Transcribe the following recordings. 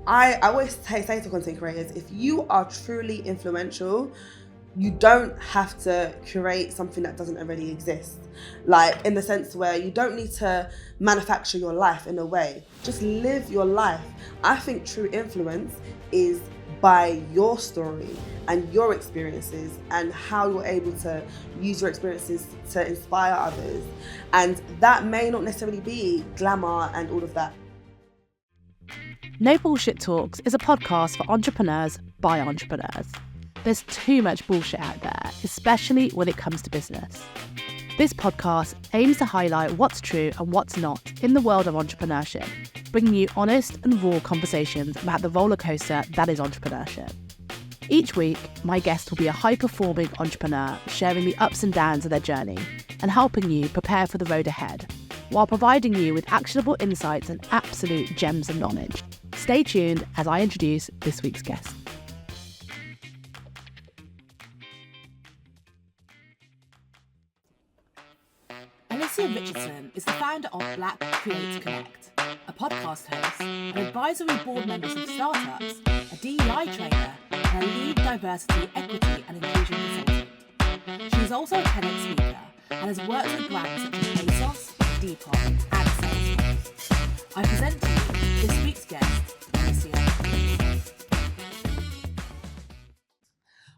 I always say to content creators, if you are truly influential, you don't have to create something that doesn't already exist. Like, in the sense where you don't need to manufacture your life in a way. Just live your life. I think true influence is by your story and your experiences and how you're able to use your experiences to inspire others. And that may not necessarily be glamour and all of that. No Bullshit Talks is a podcast for entrepreneurs by entrepreneurs. There's too much bullshit out there, especially when it comes to business. This podcast aims to highlight what's true and what's not in the world of entrepreneurship, bringing you honest and raw conversations about the roller coaster that is entrepreneurship. Each week, my guest will be a high-performing entrepreneur sharing the ups and downs of their journey and helping you prepare for the road ahead, while providing you with actionable insights and absolute gems of knowledge. Stay tuned as I introduce this week's guest. Alicia Richardson is the founder of Black Create Connect, a podcast host, an advisory board member of startups, a DEI trainer, and a lead diversity, equity and inclusion consultant. She is also a TEDx speaker and has worked with brands such as ASOS, Depop and Salesforce. I present to you this week's guest, Alicia.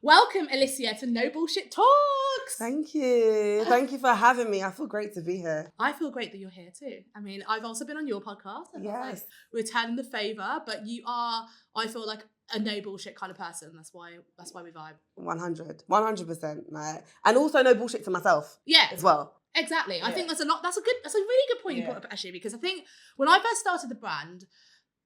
Welcome, Alicia, to No Bullshit Talks. Thank you. Thank you for having me. I feel great to be here. I feel great that you're here too. I mean, I've also been on your podcast. And yes. Returning the favour, but you are, I feel like, a no bullshit kind of person. That's why we vibe. 100%. Like, and also no bullshit to myself. Yeah. As well. Exactly. Yeah. I think that's a really good point you brought up, actually, because I think when I first started the brand,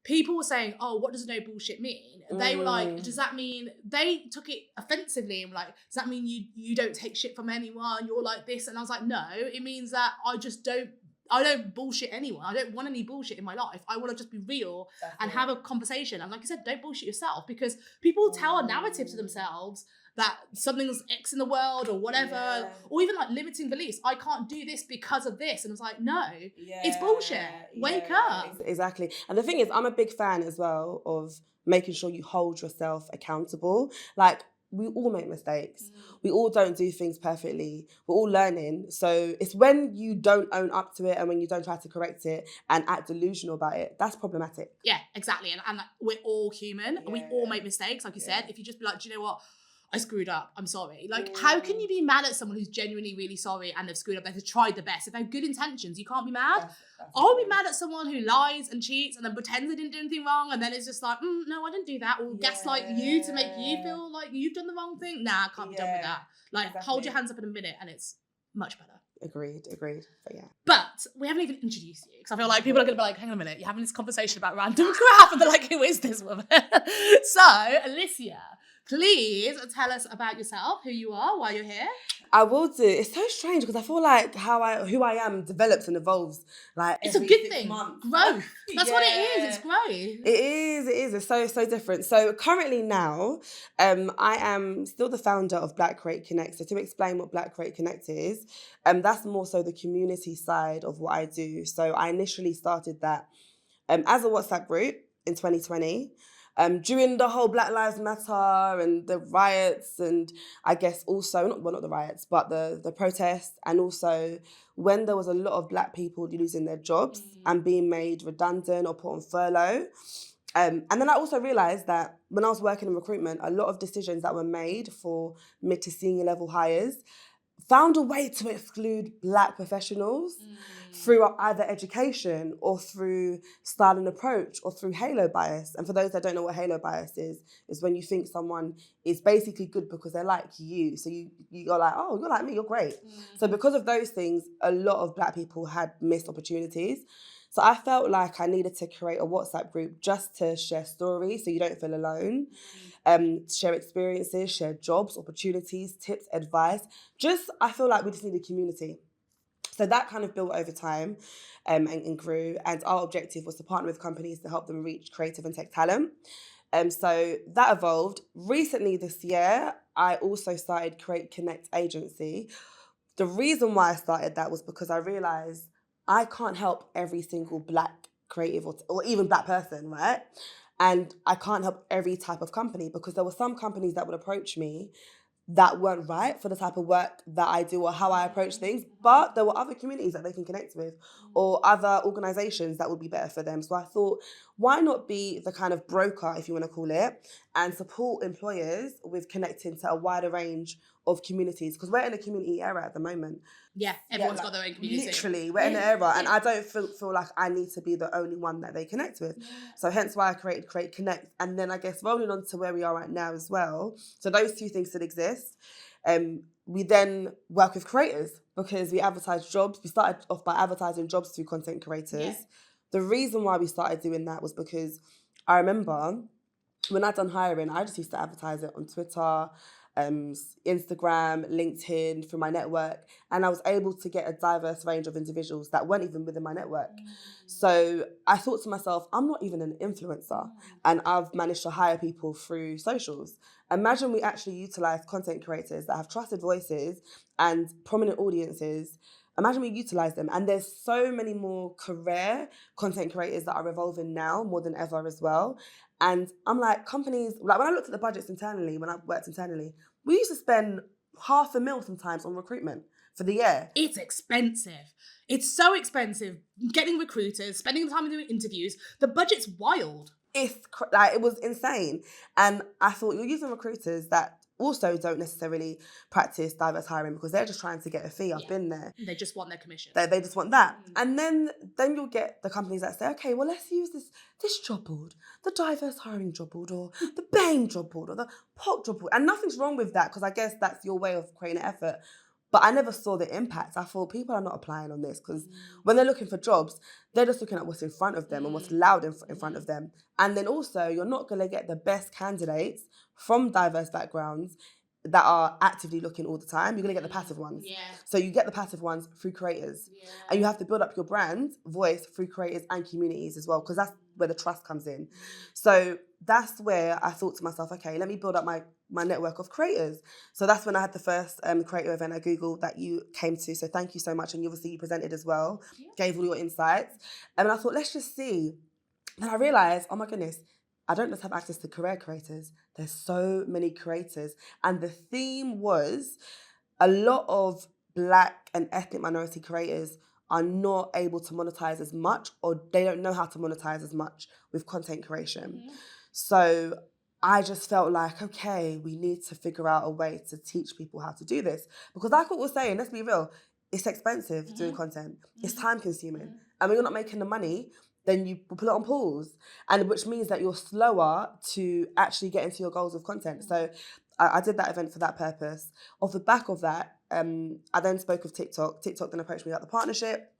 people were saying, oh, what does no bullshit mean? And they were like, does that mean, they took it offensively and were like, does that mean you don't take shit from anyone? You're like this. And I was like, no, it means that I don't bullshit anyone. I don't want any bullshit in my life. I want to just be real and have a conversation. And like you said, don't bullshit yourself, because people tell a narrative to themselves that something's X in the world or whatever, or even like limiting beliefs. I can't do this because of this. And it's like, no, it's bullshit. Wake up. Exactly. And the thing is, I'm a big fan as well of making sure you hold yourself accountable. Like, we all make mistakes. We all don't do things perfectly. We're all learning. So it's when you don't own up to it and when you don't try to correct it and act delusional about it, that's problematic. Yeah, exactly. And we're all human. And we all make mistakes. Like you said, if you just be like, do you know what? I screwed up. I'm sorry. Like, how can you be mad at someone who's genuinely really sorry and they've screwed up? They've tried the best. If they have good intentions, you can't be mad. I'll be mad at someone who lies and cheats and then pretends they didn't do anything wrong, and then it's just like, no, I didn't do that. Or gaslight you to make you feel like you've done the wrong thing. Nah, I can't be done with that. Like, hold your hands up in a minute and it's much better. Agreed. But yeah. But we haven't even introduced you, because I feel like people are going to be like, hang on a minute, you're having this conversation about random crap, and they're like, who is this woman? So, Alicia, please tell us about yourself, who you are, why you're here. I will do. It's so strange because I feel like who I am develops and evolves. Like, it's a good thing. Growth. That's what it is. It's growth. It is. It's so different. So currently now, I am still the founder of Black Create Connect. So to explain what Black Create Connect is, that's more so the community side of what I do. So I initially started that as a WhatsApp group in 2020. During the whole Black Lives Matter and the riots, and I guess also, not the riots, but the protests, and also when there was a lot of Black people losing their jobs and being made redundant or put on furlough. And then I also realised that when I was working in recruitment, a lot of decisions that were made for mid to senior level hires found a way to exclude Black professionals through either education or through style and approach or through halo bias. And for those that don't know what halo bias is when you think someone is basically good because they're like you. So you're like, oh, you're like me, you're great. So because of those things, a lot of Black people had missed opportunities. So I felt like I needed to create a WhatsApp group just to share stories so you don't feel alone, share experiences, share jobs, opportunities, tips, advice. I feel like we just need a community. So that kind of built over time and grew. And our objective was to partner with companies to help them reach creative and tech talent. So that evolved. Recently this year, I also started Create Connect Agency. The reason why I started that was because I realised I can't help every single Black creative or even Black person, right? And I can't help every type of company, because there were some companies that would approach me that weren't right for the type of work that I do or how I approach things. But there were other communities that they can connect with, or other organizations that would be better for them. So I thought, why not be the kind of broker, if you want to call it, and support employers with connecting to a wider range of communities? Because we're in a community era at the moment. Yeah, everyone's got their own community. Literally, we're in an era, and I don't feel like I need to be the only one that they connect with. So hence why I created Create Connect. And then I guess rolling on to where we are right now as well. So those two things still exist. We then work with creators because we advertise jobs. We started off by advertising jobs through content creators. Yeah. The reason why we started doing that was because I remember when I'd done hiring, I just used to advertise it on Twitter, Instagram, LinkedIn, through my network, and I was able to get a diverse range of individuals that weren't even within my network. So I thought to myself, I'm not even an influencer, and I've managed to hire people through socials. Imagine we actually utilize content creators that have trusted voices and prominent audiences. Imagine we utilize them. And there's so many more career content creators that are evolving now more than ever as well. And I'm like, companies, like when I looked at the budgets internally, when I worked internally, we used to spend $500,000 sometimes on recruitment for the year. It's expensive. It's so expensive. Getting recruiters, spending the time doing interviews, the budget's wild. It was insane. And I thought, you're using recruiters that also don't necessarily practice diverse hiring because they're just trying to get a fee. I've been there. They just want their commission. They just want that. And then you'll get the companies that say, okay, well, let's use this job board, the diverse hiring job board, or the BAME job board, or the POC job board. And nothing's wrong with that, because I guess that's your way of creating an effort. But I never saw the impact. I thought people are not applying on this, because when they're looking for jobs, they're just looking at what's in front of them and what's loud in front of them. And then also, you're not going to get the best candidates from diverse backgrounds that are actively looking all the time. You're going to get the passive ones. Yeah. So you get the passive ones through creators. Yeah. And you have to build up your brand voice through creators and communities as well, because that's where the trust comes in. So that's where I thought to myself, okay, let me build up my network of creators. So that's when I had the first creator event at Google that you came to. So thank you so much. And obviously you presented as well, gave all your insights. And I thought, let's just see. Then I realised, oh my goodness, I don't just have access to career creators. There's so many creators. And the theme was a lot of Black and ethnic minority creators are not able to monetize as much, or they don't know how to monetize as much with content creation. Mm-hmm. So I just felt like, okay, we need to figure out a way to teach people how to do this. Because like what we're saying, let's be real, it's expensive doing content. It's time consuming. And when you're not making the money, then you put it on pause, and which means that you're slower to actually get into your goals of content. So I did that event for that purpose. Off the back of that, I then spoke with TikTok. TikTok then approached me about the partnership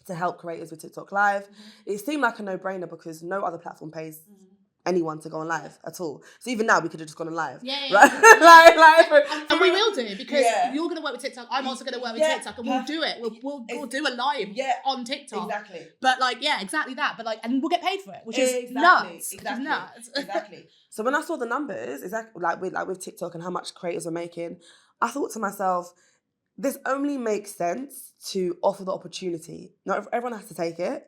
to help creators with TikTok Live. It seemed like a no-brainer because no other platform pays anyone to go on live at all. So even now we could have just gone on live. And we will do, because you're going to work with TikTok. I'm also going to work with TikTok, and we'll do it. We'll do a live on TikTok. Exactly. But exactly that. But and we'll get paid for it, which is nuts. Exactly. So when I saw the numbers, with TikTok and how much creators were making, I thought to myself, this only makes sense to offer the opportunity. Not everyone has to take it.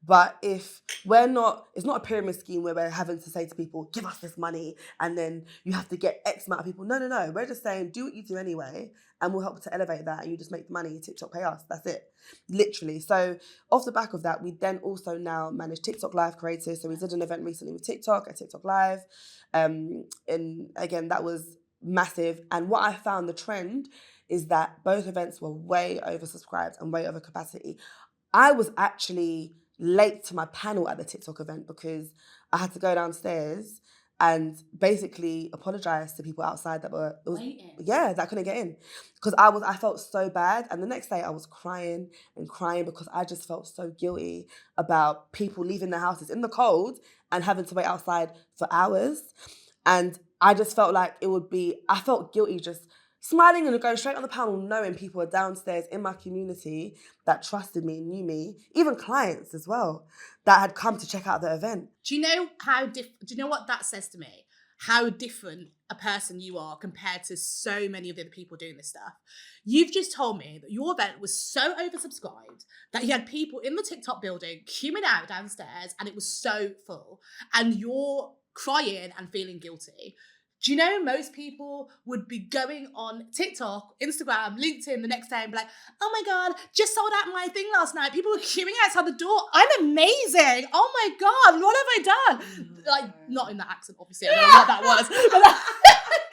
But if we're not, it's not a pyramid scheme where we're having to say to people, give us this money, and then you have to get X amount of people. No. We're just saying, do what you do anyway, and we'll help to elevate that, and you just make the money, TikTok pay us. That's it. Literally. So off the back of that, we then also now manage TikTok Live creators. So we did an event recently with TikTok at TikTok Live. And again, that was massive. And what I found, the trend is that both events were way oversubscribed and way over capacity. I was actually late to my panel at the TikTok event because I had to go downstairs and basically apologise to people outside that couldn't get in, because I felt so bad. And the next day I was crying because I just felt so guilty about people leaving their houses in the cold and having to wait outside for hours. And I just felt like I felt guilty just smiling and going straight on the panel, knowing people were downstairs in my community that trusted me and knew me, even clients as well, that had come to check out the event. Do you know what that says to me? how different a person you are compared to so many of the other people doing this stuff. You've just told me that your event was so oversubscribed that you had people in the TikTok building queuing out downstairs and it was so full, and you're crying and feeling guilty. Do you know most people would be going on TikTok, Instagram, LinkedIn the next day and be like, oh my God, just sold out my thing last night. People were queuing outside the door. I'm amazing. Oh my God, what have I done? Like, not in that accent, obviously. I don't know what that was. But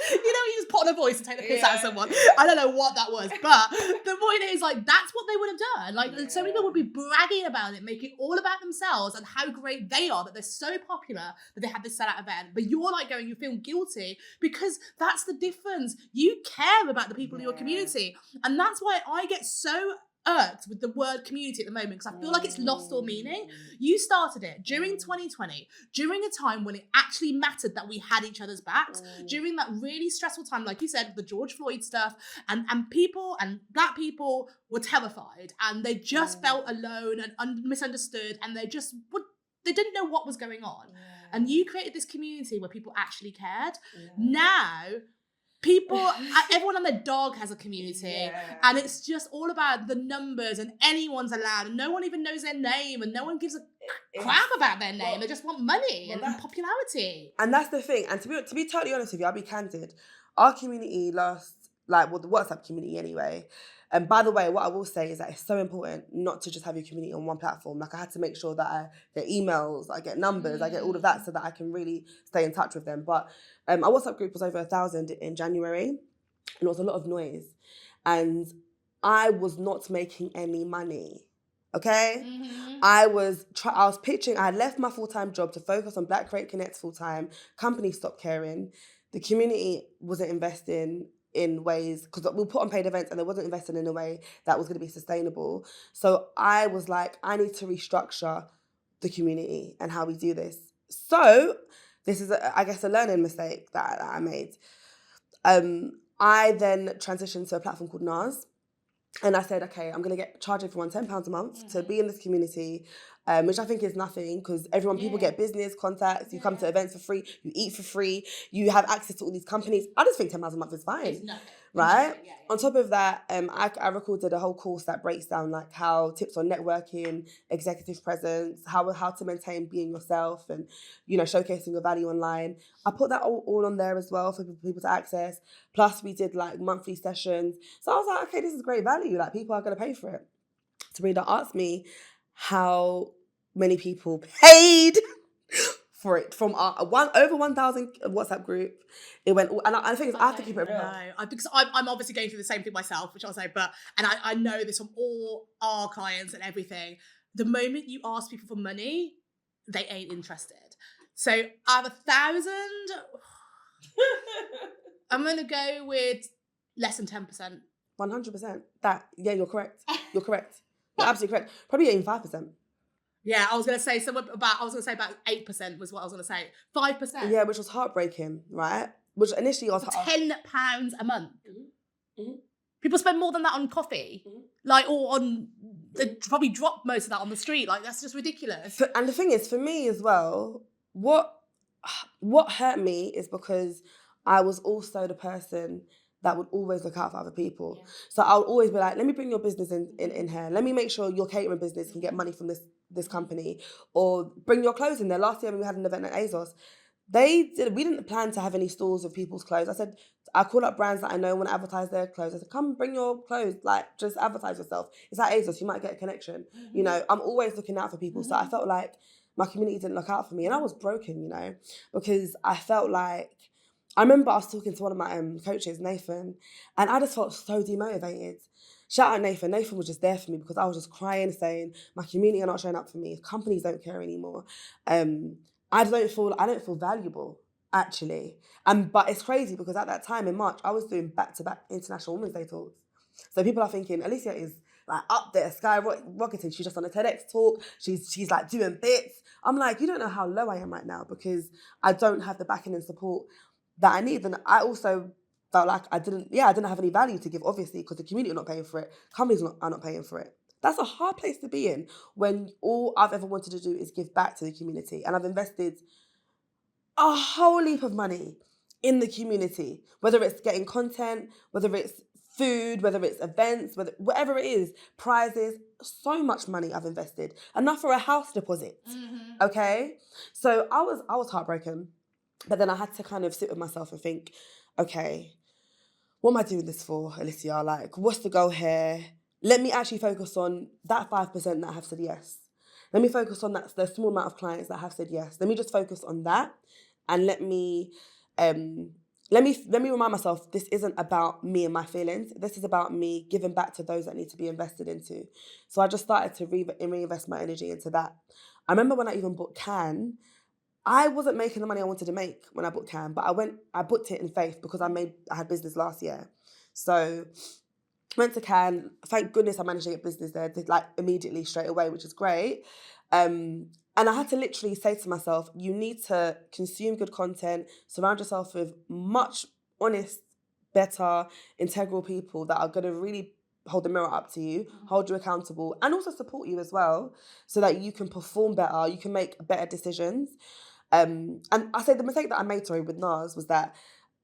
you know, you just put on a voice and take the piss out of someone. I don't know what that was. But the point is, like, that's what they would have done. Like, so many people would be bragging about it, making it all about themselves and how great they are, that they're so popular that they had this sellout event. But you're like going, you feel guilty because that's the difference. You care about the people in your community. And that's why I get so irked with the word community at the moment, because I feel like it's lost all meaning. You started it during 2020, during a time when it actually mattered that we had each other's backs, during that really stressful time, like you said, the George Floyd stuff, and people and black people were terrified and they just felt alone and misunderstood, and they didn't know what was going on. And you created this community where people actually cared. Now everyone and their dog has a community, and it's just all about the numbers, and anyone's allowed, and no one even knows their name, and no one gives a crap about their name. They just want money and popularity. And that's the thing. And to be totally honest with you, I'll be candid. Our community the WhatsApp community anyway. And by the way, what I will say is that it's so important not to just have your community on one platform. Like, I had to make sure that I get emails, I get numbers, I get all of that so that I can really stay in touch with them. But our WhatsApp group was over 1,000 in January, and it was a lot of noise. And I was not making any money. Okay? I was pitching, I had left my full-time job to focus on Black Create Connect full-time. Company stopped caring. The community wasn't investing in ways, because we put on paid events and they wasn't invested in a way that was going to be sustainable. So I was like, I need to restructure the community and how we do this. So this is, I guess, a learning mistake that I made. I then transitioned to a platform called NAS. And I said, okay, I'm going to charge everyone £10 a month to be in this community, which I think is nothing, because people get business contacts, you come to events for free, you eat for free, you have access to all these companies. I just think £10 a month is fine. It's nothing. Right? On top of that, I recorded a whole course that breaks down like how tips on networking, executive presence, how to maintain being yourself, and showcasing your value online. I put that all on there as well for people to access. Plus, we did like monthly sessions. So I was like, okay, this is great value. Like, people are going to pay for it. Sabrina asked me how many people paid for it from our over 1,000 WhatsApp group. It went, and I think I have to keep it real. No, because I'm obviously going through the same thing myself, which I'll say, and I know this from all our clients and everything. The moment you ask people for money, they ain't interested. So out of 1,000, I'm gonna go with less than 10%. 100%. You're correct. You're correct. You're absolutely correct. Probably even 5%. Yeah, I was going to say about 8% was what I was going to say. 5%. Yeah, which was heartbreaking, right? Which initially was £10 a month. Mm-hmm. People spend more than that on coffee, or on. They probably drop most of that on the street. Like, that's just ridiculous. And the thing is, for me as well, what hurt me is because I was also the person that would always look out for other people. Yeah. So I would always be like, let me bring your business in here. Let me make sure your catering business can get money from this company. Or bring your clothes in there. Last year when we had an event at ASOS, we didn't plan to have any stores of people's clothes. I called up brands that I know want to advertise their clothes. I said, come bring your clothes, like, just advertise yourself. It's at ASOS, you might get a connection. Mm-hmm. I'm always looking out for people. Mm-hmm. So I felt like my community didn't look out for me. And I was broken, because I felt like, I remember I was talking to one of my coaches, Nathan, and I just felt so demotivated. Shout out Nathan. Nathan was just there for me because I was just crying, saying, my community are not showing up for me. Companies don't care anymore. I don't feel valuable, actually. But it's crazy because at that time in March, I was doing back-to-back International Women's Day talks. So people are thinking, Alicia is like up there, skyrocketing. She's just on a TEDx talk. She's like doing bits. I'm like, you don't know how low I am right now because I don't have the backing and support that I need. And I also felt like I didn't have any value to give, obviously, because the community are not paying for it. Companies are not paying for it. That's a hard place to be in when all I've ever wanted to do is give back to the community. And I've invested a whole heap of money in the community, whether it's getting content, whether it's food, whether it's events, whatever it is, prizes, so much money I've invested, enough for a house deposit. Okay, so I was heartbroken, but then I had to kind of sit with myself and think, okay, what am I doing this for, Alicia? Like, what's the goal here? Let me actually focus on that 5% that have said yes. Let me focus on the small amount of clients that have said yes. Let me just focus on that, and let me remind myself, this isn't about me and my feelings. This is about me giving back to those that need to be invested into. So I just started to reinvest my energy into that. I remember when I even booked Cannes, I wasn't making the money I wanted to make when I booked Cannes, but I booked it in faith because I had business last year. So went to Cannes. Thank goodness I managed to get business there, like immediately straight away, which is great. And I had to literally say to myself, you need to consume good content, surround yourself with much honest, better, integral people that are going to really hold the mirror up to you, hold you accountable, and also support you as well, so that you can perform better, you can make better decisions. And I say the mistake that I made, with NARS was that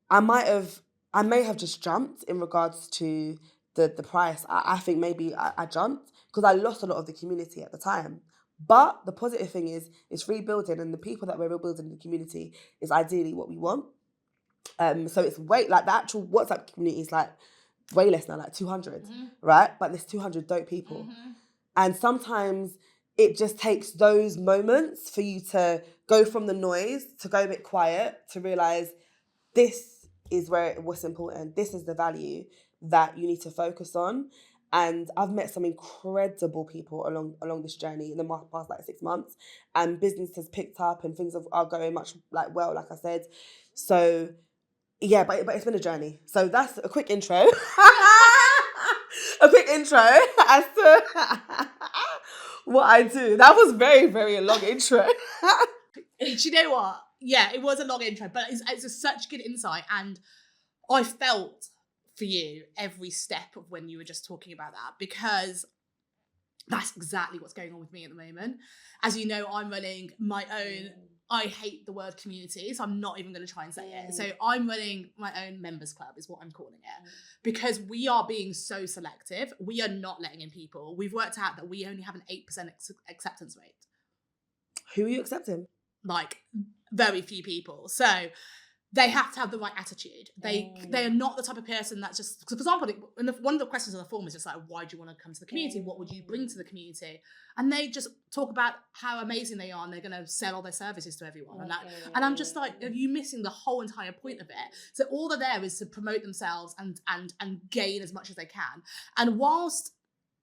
I may have just jumped in regards to the price. I think maybe I jumped because I lost a lot of the community at the time. But the positive thing is, it's rebuilding, and the people that we're rebuilding in the community is ideally what we want. So it's the actual WhatsApp community is like way less now, like 200, right? But there's 200 dope people. And sometimes it just takes those moments for you to go from the noise, to go a bit quiet, to realize this is what's important. This is the value that you need to focus on. And I've met some incredible people along this journey in the past 6 months, and business has picked up and things are going much well, like I said. So yeah, but it's been a journey. So that's a quick intro. A quick intro as to what I do. That was very, very long intro. Do you know what? Yeah, it was a long intro, but it's such good insight, and I felt for you every step of when you were just talking about that, because that's exactly what's going on with me at the moment. As you know, I'm running my own, I hate the word community, so I'm not even going to try and say it. So I'm running my own members club is what I'm calling it, because we are being so selective. We are not letting in people. We've worked out that we only have an 8% acceptance rate. Who are you accepting? Like, very few people. So they have to have the right attitude. They are not the type of person that's just, because for example, one of the questions on the form is just like, why do you want to come to the community? What would you bring to the community? And they just talk about how amazing they are, and they're going to sell all their services to everyone. And I'm just like, are you missing the whole entire point of it? So all they're there is to promote themselves and gain as much as they can. And whilst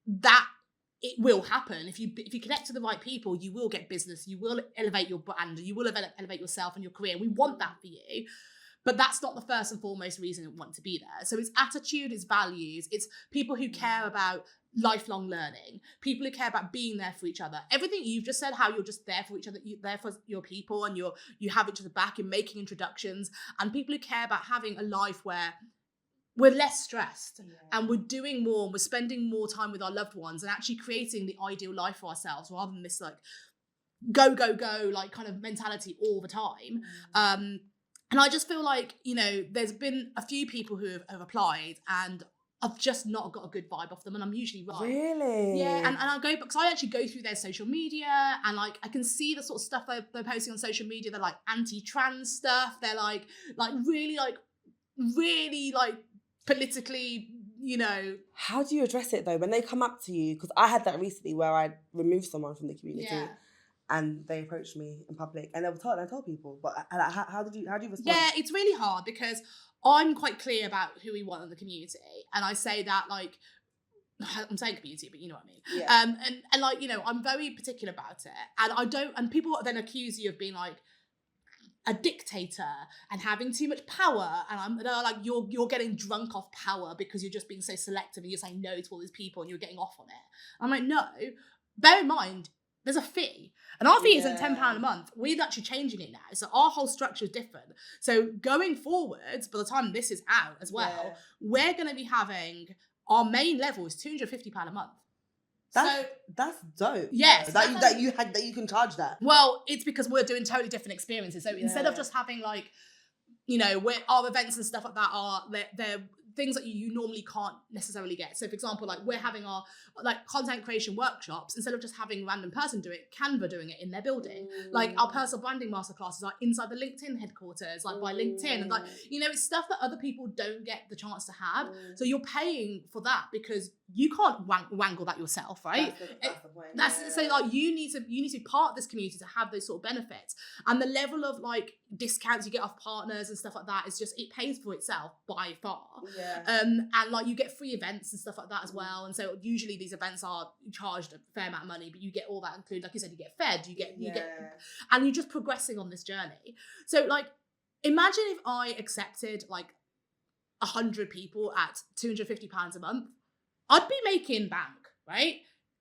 that, it will happen. If you connect to the right people, you will get business, you will elevate your brand, you will elevate yourself and your career. We want that for you. But that's not the first and foremost reason we want to be there. So it's attitude, it's values, it's people who care about lifelong learning, people who care about being there for each other. Everything you've just said, how you're just there for each other, you're there for your people, and you have each other back, you're making introductions, and people who care about having a life where we're less stressed and we're doing more, and we're spending more time with our loved ones and actually creating the ideal life for ourselves, rather than this like go like kind of mentality all the time. And I just feel like, you know, there's been a few people who have applied, and I've just not got a good vibe off them, and I'm usually right. Really? Yeah, and I go, because I actually go through their social media, and like I can see the sort of stuff they're posting on social media. They're like anti-trans stuff. They're like really politically, you know. How do you address it though when they come up to you? Because I had that recently where I removed someone from the community, and they approached me in public, and I told people. But how do you respond? Yeah, it's really hard, because I'm quite clear about who we want in the community, and I say that, like, I'm saying community, but you know what I mean. Yeah. And like, you know, I'm very particular about it, and people then accuse you of being like a dictator and having too much power, and they're like, you're getting drunk off power because you're just being so selective and you're saying no to all these people and you're getting off on it. I'm like, no, bear in mind there's a fee, and our fee isn't £10 a month. We're actually changing it now, so our whole structure is different. So going forwards, by the time this is out as well, we're going to be having, our main level is £250 a month. That's dope. Yes. That you can charge that. Well, it's because we're doing totally different experiences. So instead of just having like, you know, our events and stuff like that they're things that you normally can't necessarily get. So for example, like we're having our like content creation workshops, instead of just having a random person do it, Canva doing it in their building. Like our personal branding masterclasses are inside the LinkedIn headquarters, like by LinkedIn. And like, you know, it's stuff that other people don't get the chance to have. So you're paying for that because you can't wangle that yourself, right? That's the point. So like you need to be part of this community to have those sort of benefits. And the level of like discounts you get off partners and stuff like that is just, it pays for itself by far. And like you get free events and stuff like that as well. And so usually these events are charged a fair amount of money, but you get all that included. Like you said, you get fed, you get, and you're just progressing on this journey. So like, imagine if I accepted like 100 people at £250 a month, I'd be making bank, right?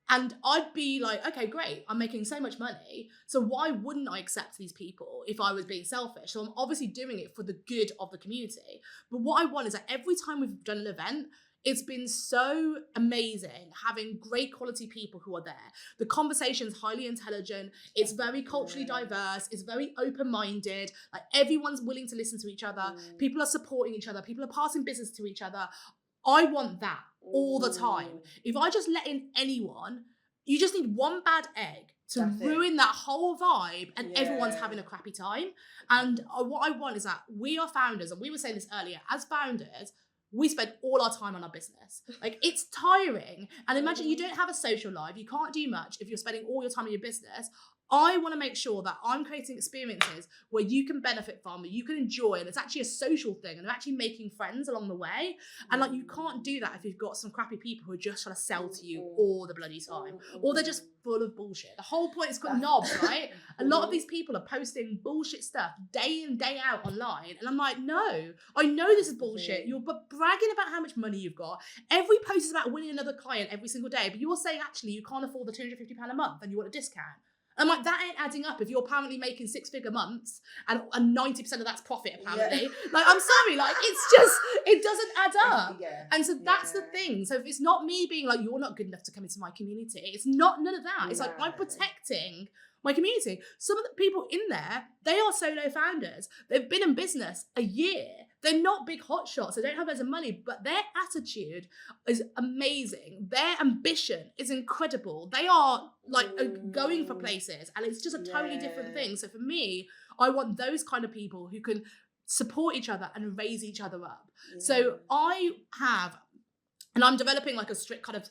And I'd be like, okay, great, I'm making so much money. So why wouldn't I accept these people if I was being selfish? So I'm obviously doing it for the good of the community. But what I want is that every time we've done an event, it's been so amazing having great quality people who are there. The conversation's highly intelligent. It's very culturally diverse. It's very open-minded. Like everyone's willing to listen to each other. People are supporting each other. People are passing business to each other. I want that all the time. If I just let in anyone, you just need one bad egg to ruin that whole vibe and everyone's having a crappy time. And what I want is that we are founders, and we were saying this earlier, as founders, we spend all our time on our business. Like it's tiring. And imagine you don't have a social life. You can't do much if you're spending all your time on your business. I want to make sure that I'm creating experiences where you can benefit from, where you can enjoy, and it's actually a social thing, and they're actually making friends along the way. And like, you can't do that if you've got some crappy people who are just trying to sell to you all the bloody time, or they're just full of bullshit. The whole point is called knobs, right? A lot of these people are posting bullshit stuff day in, day out online. And I'm like, no, I know this is bullshit. You're bragging about how much money you've got. Every post is about winning another client every single day, but you're saying actually you can't afford the £250 a month and you want a discount. I'm like, that ain't adding up if you're apparently making 6-figure months and 90% of that's profit, apparently. Like, I'm sorry, like, it's just, it doesn't add up. And so that's the thing. So if it's not me being like, you're not good enough to come into my community, it's not none of that. It's like, I'm protecting my community. Some of the people in there, they are solo founders. They've been in business a year. They're not big hotshots. They don't have loads of money, but their attitude is amazing. Their ambition is incredible. They are like going for places, and it's just a totally different thing. So for me, I want those kind of people who can support each other and raise each other up. So I have, and I'm developing like a strict kind of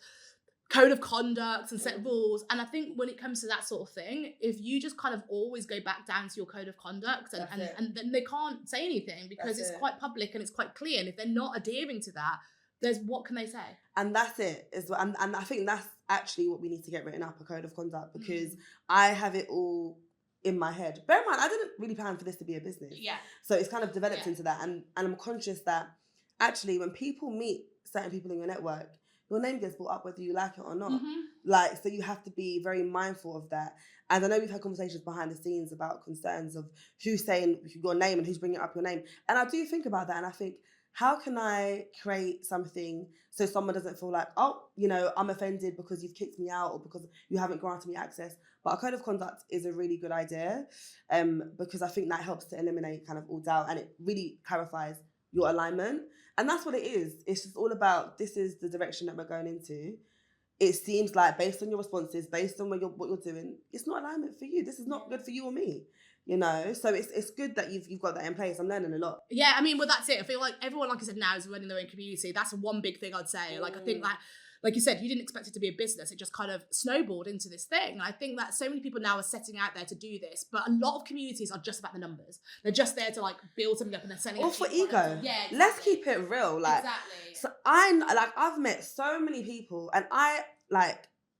code of conduct and set rules. And I think when it comes to that sort of thing, if you just kind of always go back down to your code of conduct and then they can't say anything because it's quite public and it's quite clear. And if they're not adhering to that, what can they say? And that's it as well. And I think that's actually what we need to get written up, a code of conduct, because I have it all in my head. Bear in mind, I didn't really plan for this to be a business. So it's kind of developed into that. And I'm conscious that actually when people meet certain people in your network, your name gets brought up whether you like it or not. Like, so you have to be very mindful of that. And I know we've had conversations behind the scenes about concerns of who's saying your name and who's bringing up your name. And I do think about that, and I think, how can I create something so someone doesn't feel like, oh, you know, I'm offended because you've kicked me out or because you haven't granted me access. But a code of conduct is a really good idea, because I think that helps to eliminate kind of all doubt, and it really clarifies your alignment. And that's what it is. It's just all about, this is the direction that we're going into. It seems like based on your responses, based on what you're doing, it's not alignment for you. This is not good for you or me, you know? So it's good that you've got that in place. I'm learning a lot. Yeah, I mean, well, that's it. I feel like everyone, like I said, now is running their own community. That's one big thing I'd say. Like, I think that, like you said, you didn't expect it to be a business. It just kind of snowballed into this thing. And I think that so many people now are setting out there to do this, but a lot of communities are just about the numbers. They're just there to like build something up and they're selling. Or for ego. Yeah, exactly. Let's keep it real. Like, exactly. So I've met so many people, and I'm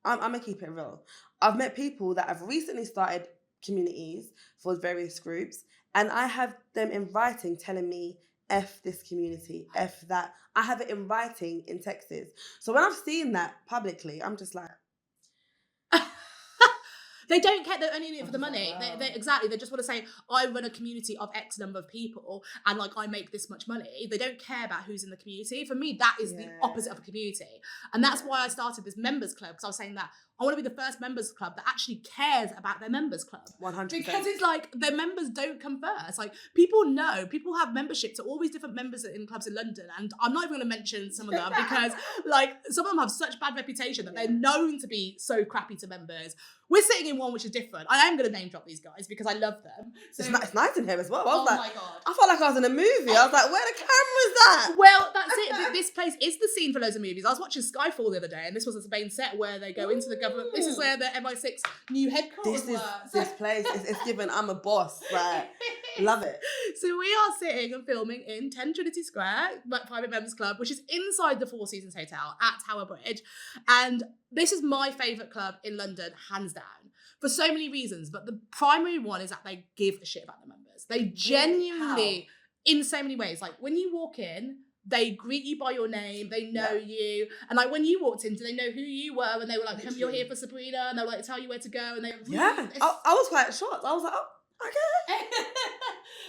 gonna keep it real. I've met people that have recently started communities for various groups, and I have them in writing telling me, F this community, F that. I have it in writing in texts. So when I've seen that publicly, I'm just like... They don't care. They're only in it for the money. They exactly. They just want to say, I run a community of X number of people, and like I make this much money. They don't care about who's in the community. For me, that is the opposite of a community, and that's why I started this members club, because I was saying that I want to be the first members club that actually cares about their members club. 100%. Because it's like their members don't come first. Like people know, people have membership to all these different members in clubs in London, and I'm not even going to mention some of them because like some of them have such bad reputation that they're known to be so crappy to members. We're sitting in one which is different. I am going to name drop these guys because I love them. So, it's nice in here as well. I was oh like, my God. I felt like I was in a movie. I was like, where the camera's at? Well, that's it. This place is the scene for loads of movies. I was watching Skyfall the other day, and this was the main set where they go into the government. This is where the MI6 new headquarters were. This place is given, I'm a boss. Like, love it. So we are sitting and filming in 10 Trinity Square, Private Members Club, which is inside the Four Seasons Hotel at Tower Bridge. And this is my favourite club in London, hands down, for so many reasons. But the primary one is that they give a shit about the members. They genuinely, in so many ways, like when you walk in, they greet you by your name, they know you. And like when you walked in, do they know who you were? And they were like, you're here for Sabrina, and they'll like tell you where to go. And they I was quite shocked. I was like, oh, okay.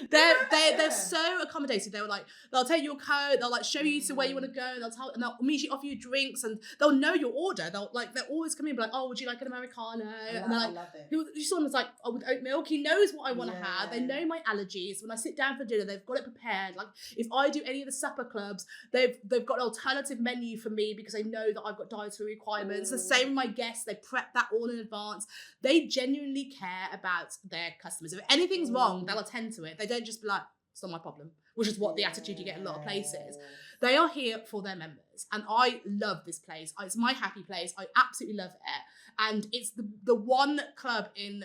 They're so accommodating. They were like, they'll take your code, they'll like show you to where you want to go, and they'll immediately offer you drinks, and they'll know your order. They're always coming in and be like, oh, would you like an Americano? And they're like, I love it. You saw them as like, oh, with oat milk. He knows what I want to have. They know my allergies. When I sit down for dinner, they've got it prepared. Like if I do any of the supper clubs, they've got an alternative menu for me because they know that I've got dietary requirements. The same with my guests. They prep that all in advance. They genuinely care about their customers. If anything's wrong, they'll attend to it. They don't just be like, it's not my problem, which is what the attitude you get in a lot of places. They are here for their members, and I love this place. It's my happy place. I absolutely love it, and it's the one club in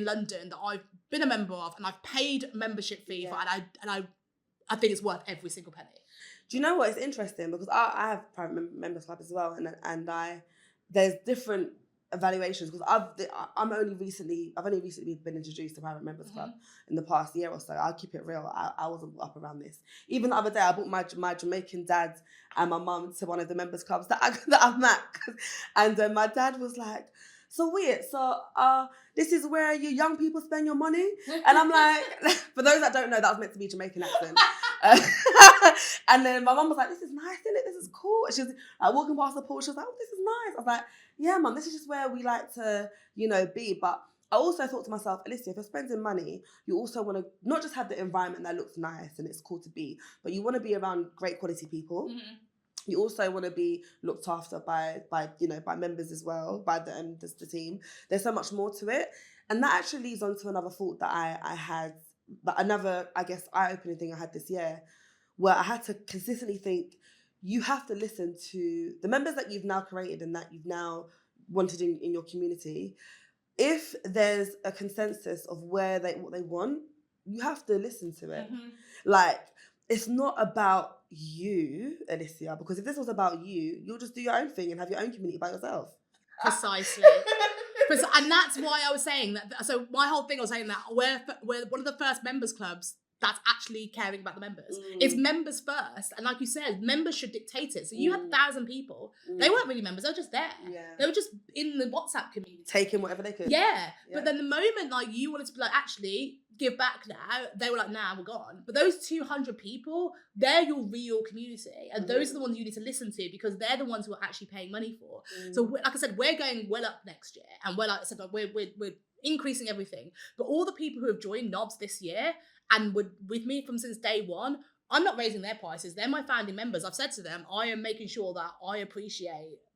London that I've been a member of, and I've paid membership fee for, and I think it's worth every single penny. Do you know what? It's interesting because I have private members club as well, and there's different evaluations because I've only recently been introduced to private members club in the past year or so. I'll keep it real. I wasn't up around this. Even the other day, I brought my Jamaican dad and my mum to one of the members clubs that I'm at, and my dad was like, so weird. So this is where you young people spend your money, and I'm like, for those that don't know, that was meant to be Jamaican accent. And then my mum was like, this is nice, isn't it? This is cool. She was like walking past the pool. She was like, oh, this is nice. I was like, yeah, mum, this is just where we like to, be. But I also thought to myself, Alicia, if you're spending money, you also want to not just have the environment that looks nice and it's cool to be, but you want to be around great quality people. Mm-hmm. You also want to be looked after by members as well, by the team. There's so much more to it. And that actually leads on to another thought that I had, but another, I guess, eye-opening thing I had this year, where I had to consistently think, you have to listen to the members that you've now created and that you've now wanted in your community. If there's a consensus of what they want, you have to listen to it. Mm-hmm. Like, it's not about you, Alicia, because if this was about you, you'll just do your own thing and have your own community by yourself. Precisely. And that's why I was saying that. So my whole thing was saying that we're one of the first members clubs that's actually caring about the members. It's members first. And like you said, members should dictate it. So you had 1,000 people. They weren't really members. They were just there. Yeah. They were just in the WhatsApp community. Taking whatever they could. Yeah. But then the moment like you wanted to be like, actually, give back now, they were like, nah, we're gone. But those 200 people, they're your real community. And those are the ones you need to listen to because they're the ones who are actually paying money for. So like I said, we're going well up next year. And like I said, we're increasing everything. But all the people who have joined Knobs this year and were with me from since day one, I'm not raising their prices. They're my founding members. I've said to them, I am making sure that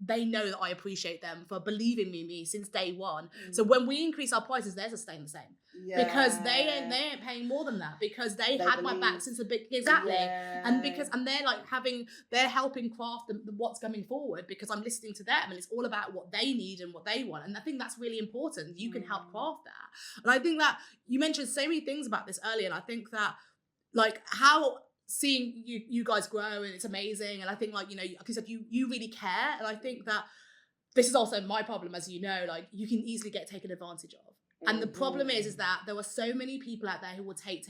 they know that I appreciate them for believing in me since day one. So when we increase our prices, theirs are staying the same. Yeah. Because they ain't paying more than that because they had my back since the big, exactly. Yeah. And they're helping craft what's coming forward because I'm listening to them and it's all about what they need and what they want. And I think that's really important. You can help craft that. And I think that you mentioned so many things about this earlier. And I think that like how seeing you guys grow and it's amazing. And I think like I said, you really care. And I think that this is also my problem, as you know, like you can easily get taken advantage of. And the problem is that there are so many people out there who will take.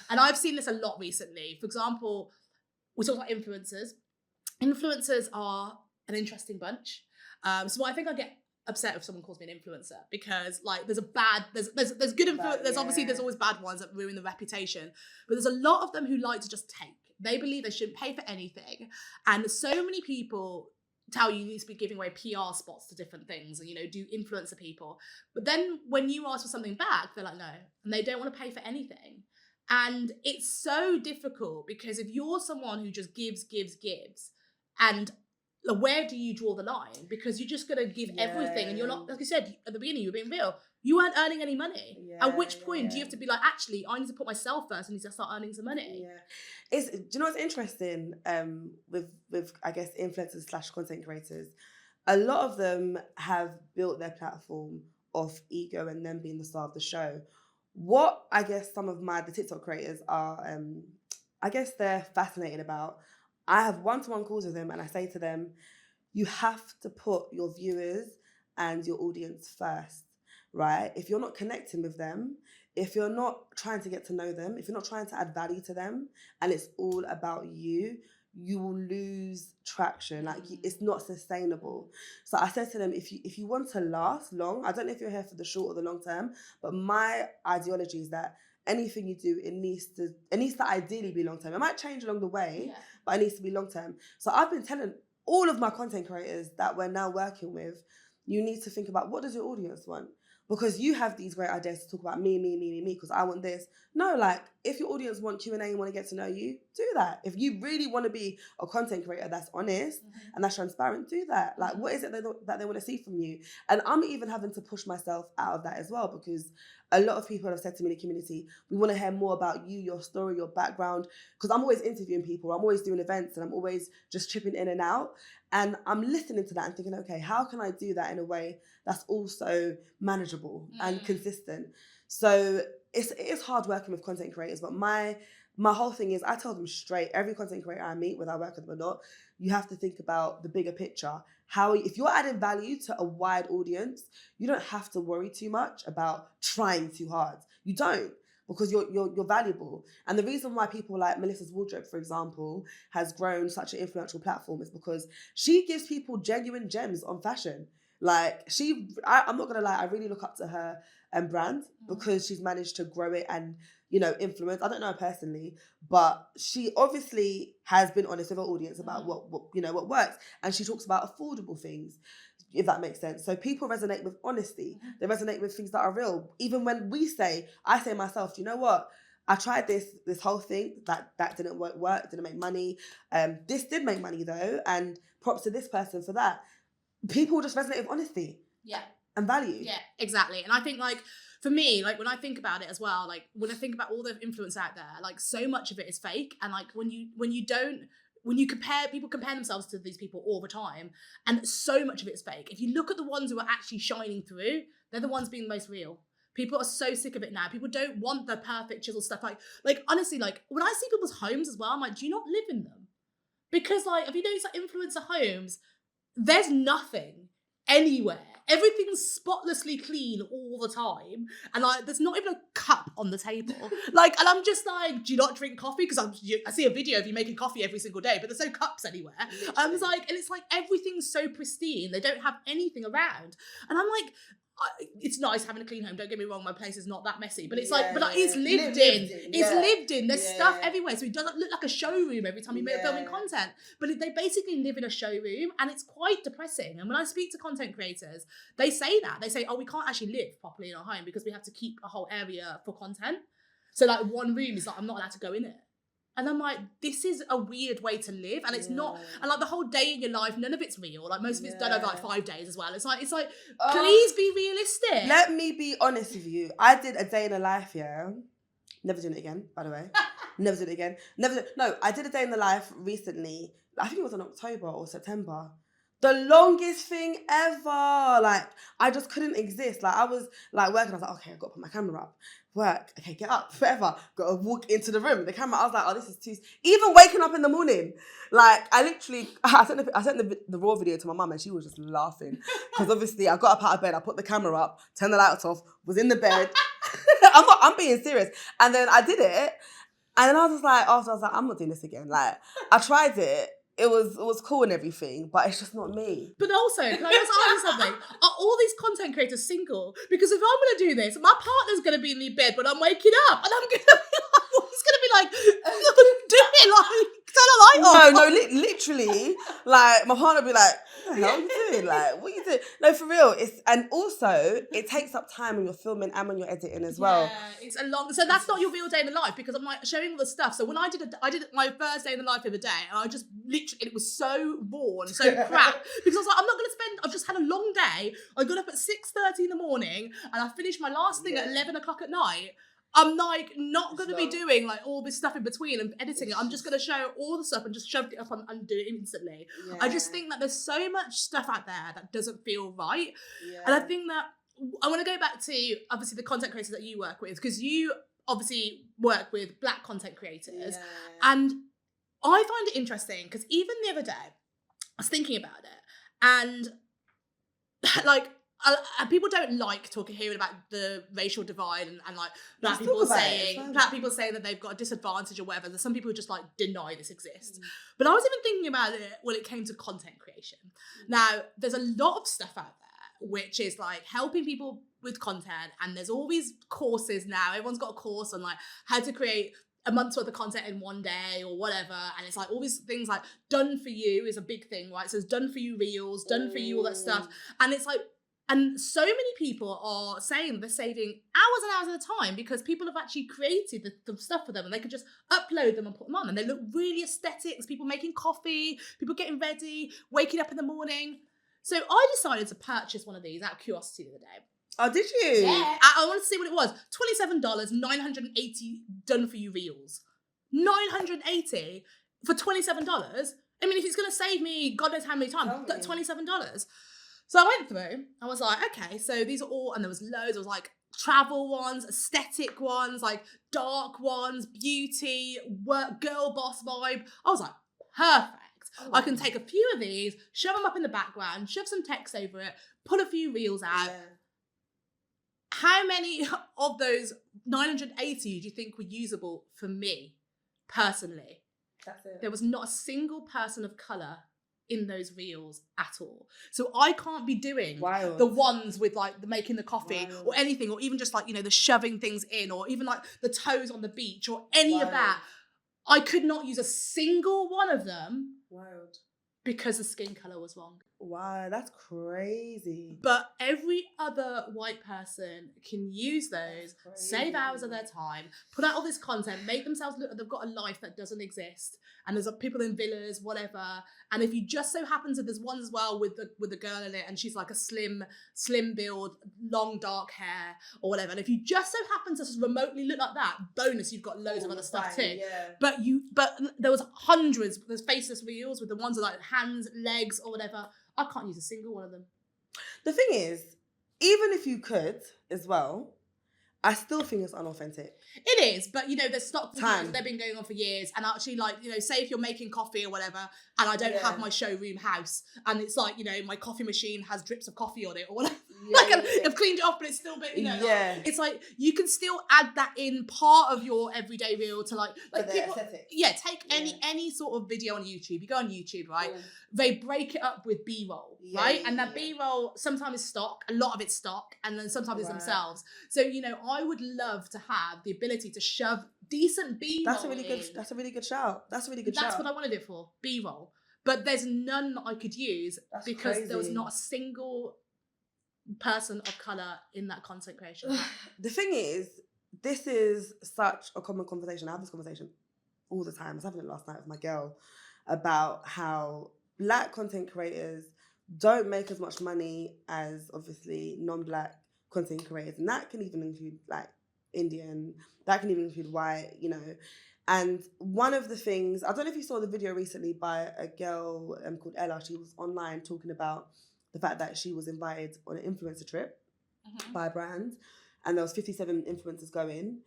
And I've seen this a lot recently. For example, we talk about influencers. Influencers are an interesting bunch. So what I think I get upset if someone calls me an influencer, because like there's good influence. There's always bad ones that ruin the reputation, but there's a lot of them who like to just take. They believe they shouldn't pay for anything, and so many people tell you need to be giving away PR spots to different things and, you know, do influencer people. But then when you ask for something back, they're like, no, and they don't want to pay for anything. And it's so difficult, because if you're someone who just gives, and where do you draw the line? Because you're just going to give everything, and you're not, like I said at the beginning, you were being real. You weren't earning any money. At which point do you have to be like, actually, I need to put myself first and need to start earning some money? Do you know what's interesting with I guess influencers / content creators? A lot of them have built their platform off ego and them being the star of the show. What I guess some of the TikTok creators are, I guess they're fascinated about. I have one-to-one calls with them, and I say to them, you have to put your viewers and your audience first, right? If you're not connecting with them, if you're not trying to get to know them, if you're not trying to add value to them, and it's all about you, you will lose traction. Like, it's not sustainable. So I said to them, if you want to last long, I don't know if you're here for the short or the long term, but my ideology is that anything you do, it needs to ideally be long term. It might change along the way, but it needs to be long term. So I've been telling all of my content creators that we're now working with, you need to think about, what does your audience want? Because you have these great ideas to talk about me, because I want this. No, like, if your audience want Q&A and want to get to know you, do that. If you really want to be a content creator that's honest and that's transparent, do that. Like, what is it that they want to see from you? And I'm even having to push myself out of that as well, because a lot of people have said to me in the community, we want to hear more about you, your story, your background. Because I'm always interviewing people, I'm always doing events, and I'm always just chipping in and out. And I'm listening to that and thinking, okay, how can I do that in a way that's also manageable and consistent? So it is hard working with content creators, but my whole thing is, I tell them straight, every content creator I meet, whether I work with them or not, you have to think about the bigger picture. If you're adding value to a wide audience, you don't have to worry too much about trying too hard. You don't, because you're valuable. And the reason why people like Melissa's Wardrobe, for example, has grown such an influential platform is because she gives people genuine gems on fashion. Like, I'm not gonna lie, I really look up to her brand, because she's managed to grow it and, you know, influence. I don't know her personally, but she obviously has been honest with her audience about what works, and she talks about affordable things, if that makes sense. So people resonate with honesty. They resonate with things that are real. Even when I say myself, do you know what? I tried this whole thing that didn't work, didn't make money. This did make money though, and props to this person for that. People just resonate with honesty. And value. Yeah, exactly. And I think, like, for me, like, when I think about it as well, like, when I think about all the influence out there, like, so much of it is fake. And like, when you compare, people compare themselves to these people all the time, and so much of it is fake. If you look at the ones who are actually shining through, they're the ones being the most real. People are so sick of it now. People don't want the perfect chisel stuff. Like honestly, like, when I see people's homes as well, I'm like, do you not live in them? Because, like, if you notice, like, influencer homes, there's nothing anywhere. Everything's spotlessly clean all the time, and like, there's not even a cup on the table. Like, and I'm just like, do you not drink coffee? Because I see a video of you making coffee every single day, but there's no cups anywhere. I was like, and it's like, everything's so pristine. They don't have anything around, and I'm like, it's nice having a clean home. Don't get me wrong, my place is not that messy, but it's like, it's lived in. It's lived in. There's stuff everywhere, so it doesn't look like a showroom every time you're filming content. But they basically live in a showroom, and it's quite depressing. And when I speak to content creators, they say that. They say, oh, we can't actually live properly in our home because we have to keep a whole area for content. So like, one room is like, I'm not allowed to go in it. And I'm like, this is a weird way to live, and it's not. And like, the whole day in your life, none of it's real. Like, most of it's done over like 5 days as well. It's like, please be realistic. Let me be honest with you. I did a day in the life, Never doing it again, by the way. Never doing it again. No, I did a day in the life recently. I think it was in October or September. The longest thing ever. Like, I just couldn't exist. Like, I was like working. I was like, okay, I've got to put my camera up. Work. Okay, get up. Whatever. Got to walk into the room. The camera. I was like, oh, this is too. Even waking up in the morning. Like, I sent the raw video to my mum, and she was just laughing. Because obviously I got up out of bed. I put the camera up, turned the lights off, was in the bed. I'm being serious. And then I did it. And then I was like, I'm not doing this again. Like, I tried it. it was cool and everything, but it's just not me. But also, can I just ask you something? Are all these content creators single? Because if I'm going to do this, my partner's going to be in the bed when I'm waking up, and I'm going to be like, he's going to be like, do it, like, turn a light off. No, literally, like my partner would be like, what the hell are you doing? Like, what are you doing? No, for real. And also it takes up time when you're filming and when you're editing as well. Yeah, it's a long. So that's not your real day in the life, because I'm like showing all the stuff. So when I did my first day in the life the other day, and I just literally, it was so raw and so crap, because I was like, I'm not going to spend. I've just had a long day. I got up at 6:30 in the morning, and I finished my last thing at 11 o'clock at night. I'm like not going to be doing like all this stuff in between and editing it. I'm just going to show all the stuff and just shove it up and do it instantly. Yeah. I just think that there's so much stuff out there that doesn't feel right. Yeah. And I think that I want to go back to obviously the content creators that you work with, because you obviously work with Black content creators. Yeah. And I find it interesting because even the other day I was thinking about it, and like, people don't like hearing about the racial divide and like black people saying that they've got a disadvantage or whatever. There's some people who just like deny this exists. But I was even thinking about it when it came to content creation. Now, there's a lot of stuff out there which is like helping people with content, and there's all these courses now. Everyone's got a course on like how to create a month's worth of content in one day or whatever, and it's like all these things like done for you is a big thing, right? So it's done for you reels, done for you all that stuff, and it's like. And so many people are saying they're saving hours and hours at a time because people have actually created the stuff for them, and they can just upload them and put them on, and they look really aesthetic. There's people making coffee, people getting ready, waking up in the morning. So I decided to purchase one of these out of curiosity the other day. Oh, did you? Yeah. I wanted to see what it was. $27, 980 done for you reels. 980 for $27. I mean, if it's going to save me God knows how many times, $27. So I went through, I was like, okay, so these are all, and there was loads, there was like travel ones, aesthetic ones, like dark ones, beauty, work, girl boss vibe. I was like, perfect. Oh, I can take a few of these, shove them up in the background, shove some text over it, put a few reels out. Yeah. How many of those 980 do you think were usable for me, personally? That's it. There was not a single person of colour in those reels at all. So I can't be doing the ones with like the making the coffee or anything, or even just like, you know, the shoving things in, or even like the toes on the beach or any of that. I could not use a single one of them because the skin colour was wrong. Wow, that's crazy. But every other white person can use those, save hours of their time, put out all this content, make themselves look like they've got a life that doesn't exist. And there's people in villas, whatever. And if you just so happen to, there's one as well with the girl in it, and she's like a slim build, long dark hair or whatever. And if you just so happen to remotely look like that, bonus, you've got loads of other stuff too. Yeah. But there was hundreds. There's faceless reels with the ones with like hands, legs or whatever. I can't use a single one of them. The thing is, even if you could as well, I still think it's unauthentic. It is, but you know, there's stock videos, they've been going on for years, and actually, like, you know, say if you're making coffee or whatever, and I don't have my showroom house, and it's like, you know, my coffee machine has drips of coffee on it or whatever. I've cleaned it off, but it's still a bit, you know, like, it's like you can still add that in part of your everyday reel to like people, take any sort of video on YouTube. You go on YouTube, right? They break it up with B-roll, right? And that B-roll sometimes is stock, a lot of it's stock, and then sometimes it's themselves. So, you know, I would love to have the ability to shove decent B-roll. That's a really good shout. That's what I wanted it for, B-roll. But there's none that I could use because there was not a single person of colour in that content creation. The thing is, this is such a common conversation. I have this conversation all the time. I was having it last night with my girl about how Black content creators don't make as much money as obviously non-Black content creators, and that can even include like Indian, that can even include white, you know. And one of the things, I don't know if you saw the video recently by a girl called Ella. She was online talking about the fact that she was invited on an influencer trip by a brand, and there was 57 influencers going,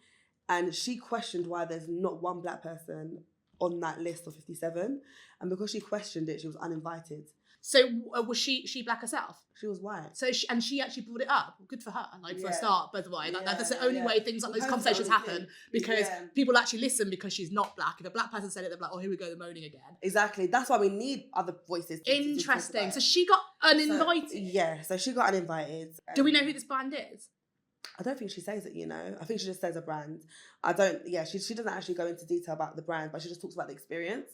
and she questioned why there's not one Black person on that list of 57. And because she questioned it, she was uninvited. So was she black herself? She was white. So she actually brought it up. Good for her. Like, for a start, by the way. That's the only way things like those Because conversations happen, because Yeah. people actually listen because she's not black. If a black person said it, they're like, oh, here we go, they're moaning again. Exactly. That's why we need other voices. Interesting. So she got uninvited. So she got uninvited. Do we know who this brand is? I don't think she says it, you know. I think she just says a brand. She doesn't actually go into detail about the brand, but she just talks about the experience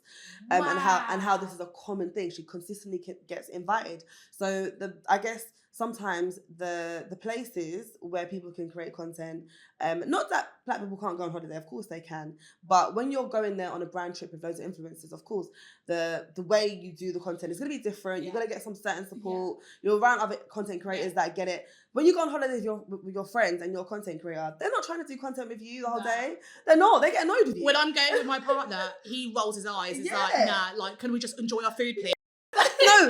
and how this is a common thing. She consistently gets invited. So I guess sometimes the places where people can create content, not that black people can't go on holiday, of course they can, but when you're going there on a brand trip with loads of influencers, of course the way you do the content is going to be different. You're going to get some certain support. You're around other content creators that get it. When you go on holiday with your friends and you're a content creator, they're not trying to do content with you the whole day. They're not. They get annoyed with you. When I'm going with my partner, he rolls his eyes. He's like, nah, like, can we just enjoy our food, please? No,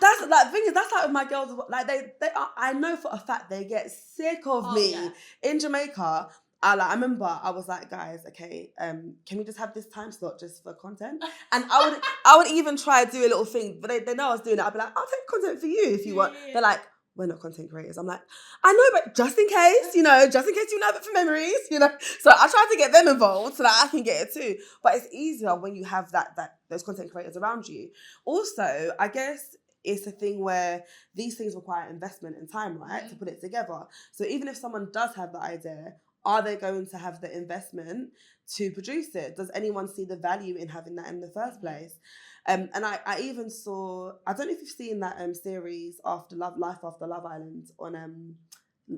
that's like the thing is, that's like with my girls. Like they are, I know for a fact they get sick of me. In Jamaica. I remember I was like, guys, okay, can we just have this time slot just for content? And I would even try to do a little thing, but they know I was doing it. I'd be like, I'll take content for you if you want. Yeah. They're like, we're not content creators. I'm like, I know, but just in case, you know, just in case you know it for memories, you know. So I try to get them involved so that I can get it too. But it's easier when you have those content creators around you. Also, I guess it's a thing where these things require investment and time, right, to put it together. So even if someone does have the idea, are they going to have the investment to produce it? Does anyone see the value in having that in the first place? And I even saw, I don't know if you've seen that series Life After Love Island on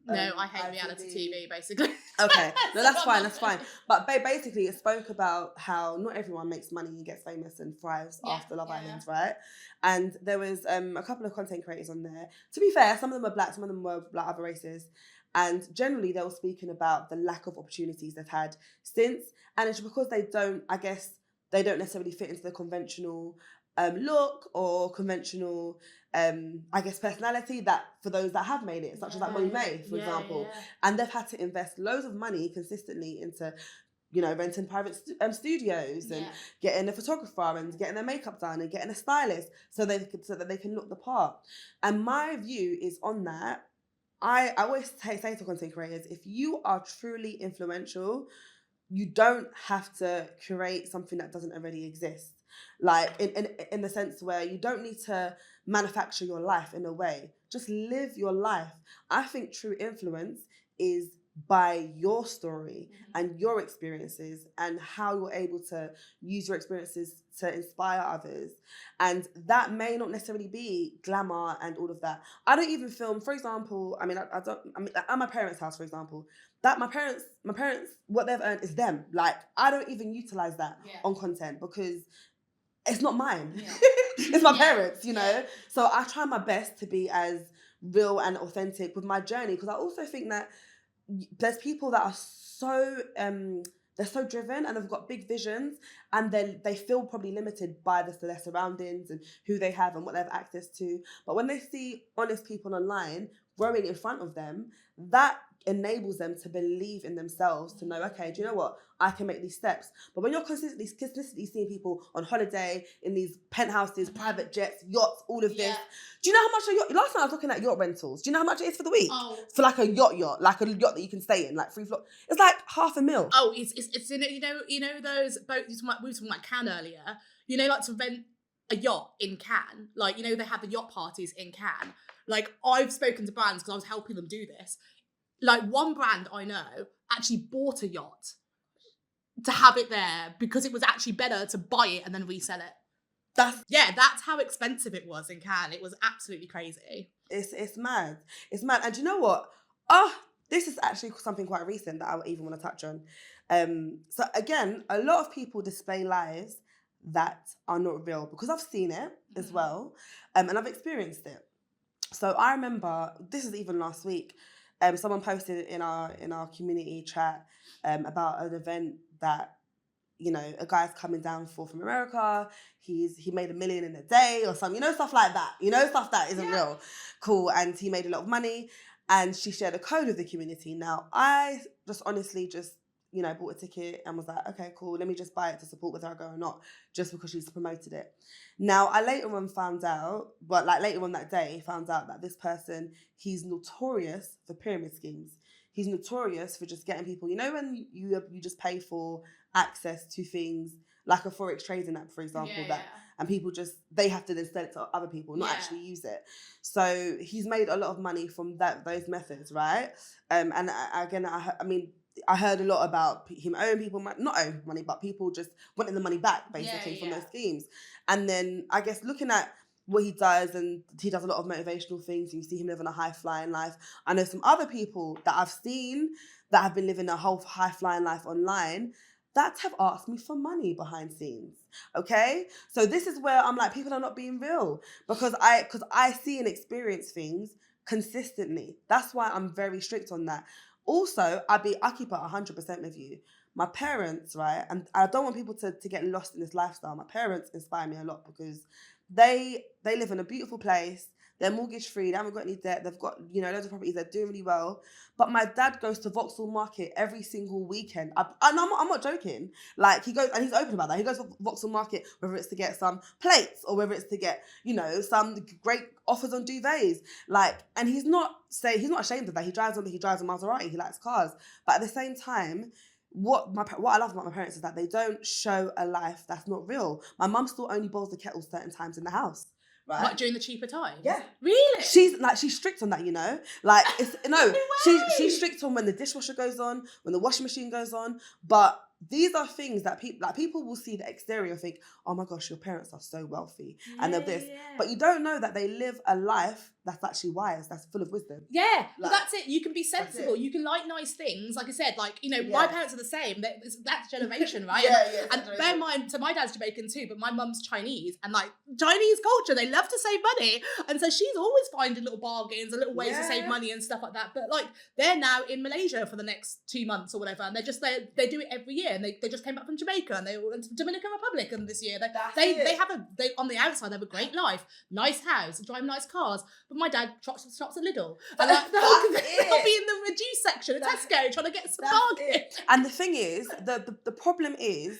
no, I hate reality TV, basically. Okay, no, that's fine. But basically, it spoke about how not everyone makes money and gets famous and thrives after Love Island, right? And there was a couple of content creators on there. To be fair, some of them were black, some of them were like other races. And generally, they were speaking about the lack of opportunities they've had since. And it's because they don't necessarily fit into the conventional look or conventional, personality that for those that have made it, such as like Molly May, for example. Yeah. And they've had to invest loads of money consistently into, you know, renting private studios and getting a photographer and getting their makeup done and getting a stylist so that they can look the part. And my view is on that. I always say to content creators, if you are truly influential, you don't have to create something that doesn't already exist. Like in the sense where you don't need to manufacture your life in a way. Just live your life. I think true influence is by your story and your experiences and how you're able to use your experiences to inspire others. And that may not necessarily be glamour and all of that. I don't even film, for example, at my parents' house, for example, that my parents, what they've earned is them. Like, I don't even utilize that on content because it's not mine. Yeah. It's my parents, you know? Yeah. So I try my best to be as real and authentic with my journey, because I also think that there's people that are so they're so driven and they've got big visions, and then they feel probably limited by their surroundings and who they have and what they have access to. But when they see honest people online growing in front of them, that enables them to believe in themselves, to know, okay, do you know what? I can make these steps. But when you're consistently seeing people on holiday in these penthouses, private jets, yachts, all of this, do you know how much a yacht? Last night I was looking at yacht rentals. Do you know how much it is for the week? Oh. For like a yacht, like a yacht that you can stay in, like free float. It's like $500,000. Oh, it's you know those boats. We were talking about Cannes earlier. You know, like to rent a yacht in Cannes. Like, you know, they have the yacht parties in Cannes. Like, I've spoken to brands because I was helping them do this. Like, one brand I know actually bought a yacht to have it there because it was actually better to buy it and then resell it. That's how expensive it was in Cannes. It was absolutely crazy. It's mad. It's mad. And do you know what? This is actually something quite recent that I even want to touch on. So again, a lot of people display lives that are not real because I've seen it as well, and I've experienced it. So I remember, this is even last week, someone posted in our community chat about an event that, you know, a guy's coming down from America. He made $1 million in a day or something, you know, stuff like that. You know, stuff that isn't real. Cool. And he made a lot of money. And she shared a code with the community. Now, I just honestly you know, bought a ticket and was like, okay, cool, let me just buy it to support whether I go or not, just because she's promoted it. Now, I later on found out, but like later on that day, found out that this person, he's notorious for pyramid schemes. He's notorious for just getting people, you know, when you just pay for access to things like a Forex trading app, for example, and people just, they have to then sell it to other people, not actually use it. So he's made a lot of money from those methods, right? I heard a lot about him owing people money, not owing money, but people just wanting the money back, basically, from those schemes. And then I guess looking at what he does, and he does a lot of motivational things. You see him living a high-flying life. I know some other people that I've seen that have been living a whole high-flying life online that have asked me for money behind scenes, okay? So this is where I'm like, people are not being real, because I see and experience things consistently. That's why I'm very strict on that. Also, I keep it 100% with you. My parents, right, and I don't want people to get lost in this lifestyle. My parents inspire me a lot because they live in a beautiful place. They're mortgage free. They haven't got any debt. They've got, you know, loads of properties. They're doing really well. But my dad goes to Vauxhall Market every single weekend. I'm not joking. Like, he goes, and he's open about that. He goes to Vauxhall Market, whether it's to get some plates or whether it's to get, you know, some great offers on duvets. Like, and he's not ashamed of that. He drives a Maserati. He likes cars. But at the same time, what I love about my parents is that they don't show a life that's not real. My mum still only boils the kettle certain times in the house. Right. Like during the cheaper times? Yeah. Really? She's strict on that, you know? Like, it's, no, No she's strict on when the dishwasher goes on, when the washing machine goes on. But these are things that people will see the exterior and think, oh my gosh, your parents are so wealthy. And they're this. Yeah. But you don't know that they live a life that's actually wise, that's full of wisdom. Yeah, but that's it. You can be sensible. You can like nice things. Like I said, like, you know, my parents are the same. That's generation, right? And bear in mind, so my dad's Jamaican too, but my mum's Chinese. And like, Chinese culture, they love to save money. And so she's always finding little bargains and little ways to save money and stuff like that. But like, they're now in Malaysia for the next 2 months or whatever. And they do it every year. And they just came back from Jamaica and they were in Dominican Republic. And this year, they on the outside, they have a great life, nice house, drive nice cars. But my dad shops a Lidl. And like, they'll be in the reduced section at Tesco trying to get some bargain. And the thing is, the problem is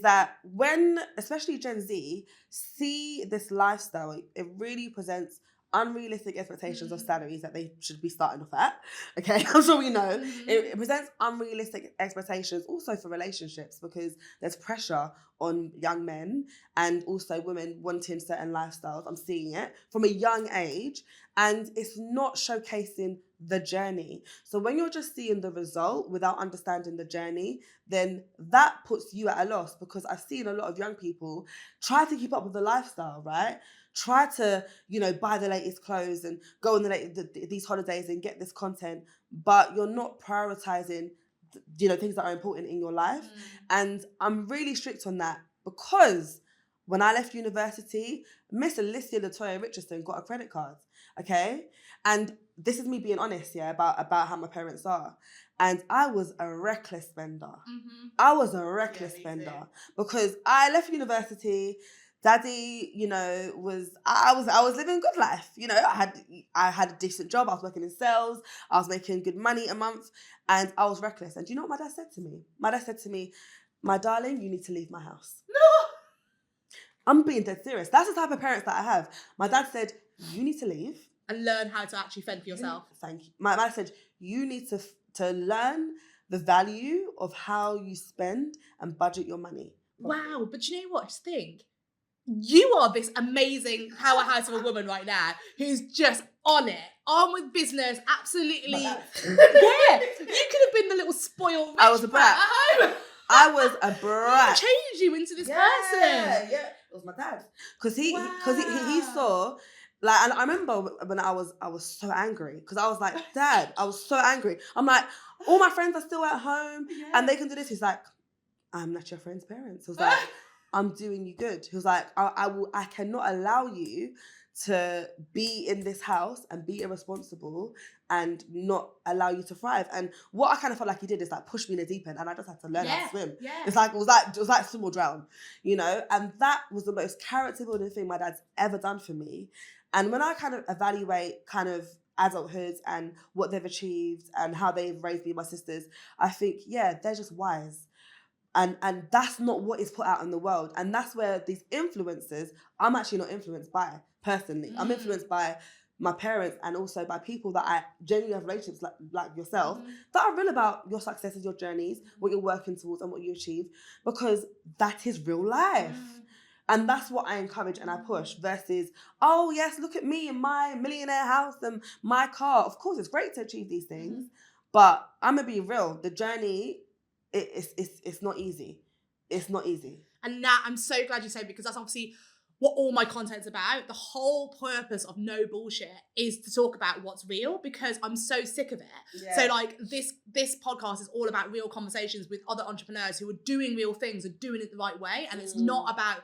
that when, especially Gen Z, see this lifestyle, it really presents unrealistic expectations of salaries that they should be starting off at. Okay, I'm sure we know. It presents unrealistic expectations also for relationships, because there's pressure on young men and also women wanting certain lifestyles. I'm seeing it from a young age, and it's not showcasing the journey. So when you're just seeing the result without understanding the journey, then that puts you at a loss, because I've seen a lot of young people try to keep up with the lifestyle, right? Try to, you know, buy the latest clothes and go on these holidays and get this content, but you're not prioritizing, you know, things that are important in your life. And I'm really strict on that, because when I left university, Miss Alicia Richardson got a credit card, okay? And this is me being honest, yeah, about how my parents are. And I was a reckless spender. I was a reckless spender, because I left university. Daddy, you know, I was living a good life. You know, I had a decent job. I was working in sales. I was making good money a month, and I was reckless. And do you know what my dad said to me? My dad said to me, "My darling, you need to leave my house." No, I'm being dead serious. That's the type of parents that I have. My dad said, "You need to leave and learn how to actually fend for yourself." Thank you. My dad said, "You need to learn the value of how you spend and budget your money." Wow, but you know what? Just think. You are this amazing powerhouse of a woman right now who's just on with business, absolutely. Yeah, you could have been the little spoiled rich I was a brat. at home. I was a brat. Changed you into this person. Yeah, it was my dad, because he saw. Like, and I remember when I was so angry, because I was like, Dad, I was so angry. I'm like, all my friends are still at home and they can do this. He's like, I'm not your friend's parents. I was like, I'm doing you good. He was like, I cannot allow you to be in this house and be irresponsible and not allow you to thrive. And what I kind of felt like he did is like push me in the deep end, and I just had to learn how to swim. Yeah. It was like swim or drown, you know? And that was the most character building thing my dad's ever done for me. And when I kind of evaluate kind of adulthood and what they've achieved and how they've raised me and my sisters, I think, yeah, they're just wise. And that's not what is put out in the world. And that's where these influencers, I'm actually not influenced by, personally. I'm influenced by my parents and also by people that I genuinely have relationships like yourself that are real about your successes, your journeys, what you're working towards and what you achieve, because that is real life. And that's what I encourage and I push versus, oh yes, look at me in my millionaire house and my car. Of course, it's great to achieve these things, but I'm gonna be real. The journey, it's not easy. It's not easy. And now I'm so glad you said, because that's obviously what all my content's about. The whole purpose of No Bullshit is to talk about what's real, because I'm so sick of it. Yeah. So like this podcast is all about real conversations with other entrepreneurs who are doing real things and doing it the right way. And it's not about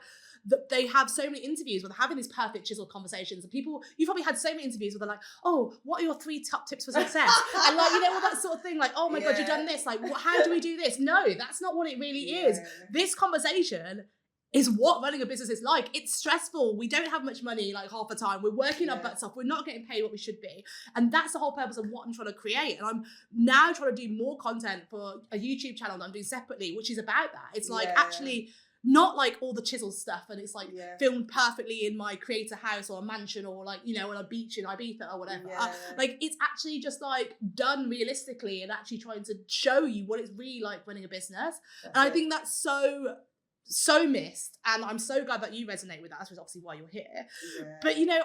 they have so many interviews where they're having these perfect chiseled conversations, and people, you've probably had so many interviews where they're like, oh, what are your 3 top tips for success? And like, you know, all that sort of thing, like, oh my God, you've done this, like, how do we do this? No, that's not what it really is. This conversation is what running a business is like. It's stressful. We don't have much money like half the time. We're working our butts off. We're not getting paid what we should be. And that's the whole purpose of what I'm trying to create. And I'm now trying to do more content for a YouTube channel that I'm doing separately, which is about that. It's like actually not like all the chiseled stuff and it's like filmed perfectly in my creator house or a mansion or like, you know, on a beach in Ibiza or whatever. Like it's actually just like done realistically and actually trying to show you what it's really like running a business. And I think that's so missed, and I'm so glad that you resonate with that. That's obviously why you're here. But you know,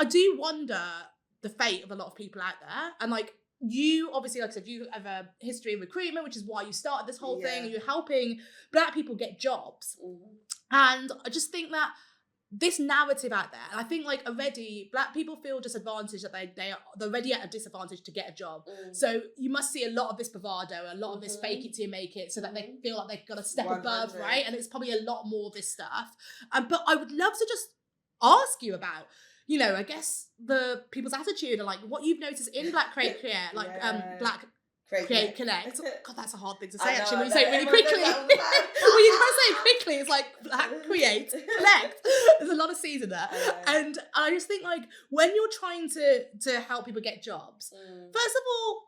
I do wonder the fate of a lot of people out there. And like you obviously, like I said, you have a history in recruitment, which is why you started this whole thing, and you're helping Black people get jobs. And I just think that this narrative out there, and I think like already Black people feel disadvantaged, that they're already at a disadvantage to get a job. So you must see a lot of this bravado, a lot of this fake it till you make it, so that they feel like they've got to step 100. Above, right? And it's probably a lot more of this stuff. But I would love to just ask you about, you know, I guess the people's attitude and like what you've noticed in Black Create, like Black Create Connect. God, that's a hard thing to say actually when you say it really quickly. When you try to say it quickly, it's like Black Create Connect. There's a lot of C's in there. And I just think like when you're trying to help people get jobs, first of all,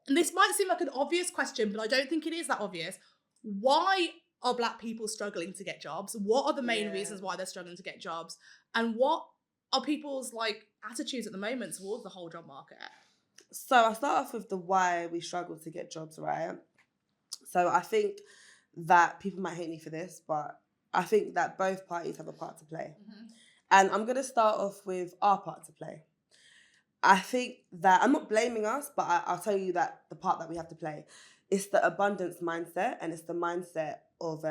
and this might seem like an obvious question, but I don't think it is that obvious. Why are Black people struggling to get jobs? What are the main reasons why they're struggling to get jobs? And what are people's like attitudes at the moment towards the whole job market? So I'll start off with the why we struggle to get jobs, right? So I think that people might hate me for this, but I think that both parties have a part to play. And I'm going to start off with our part to play. I think that, I'm not blaming us, but I'll tell you that the part that we have to play is the abundance mindset, and it's the mindset of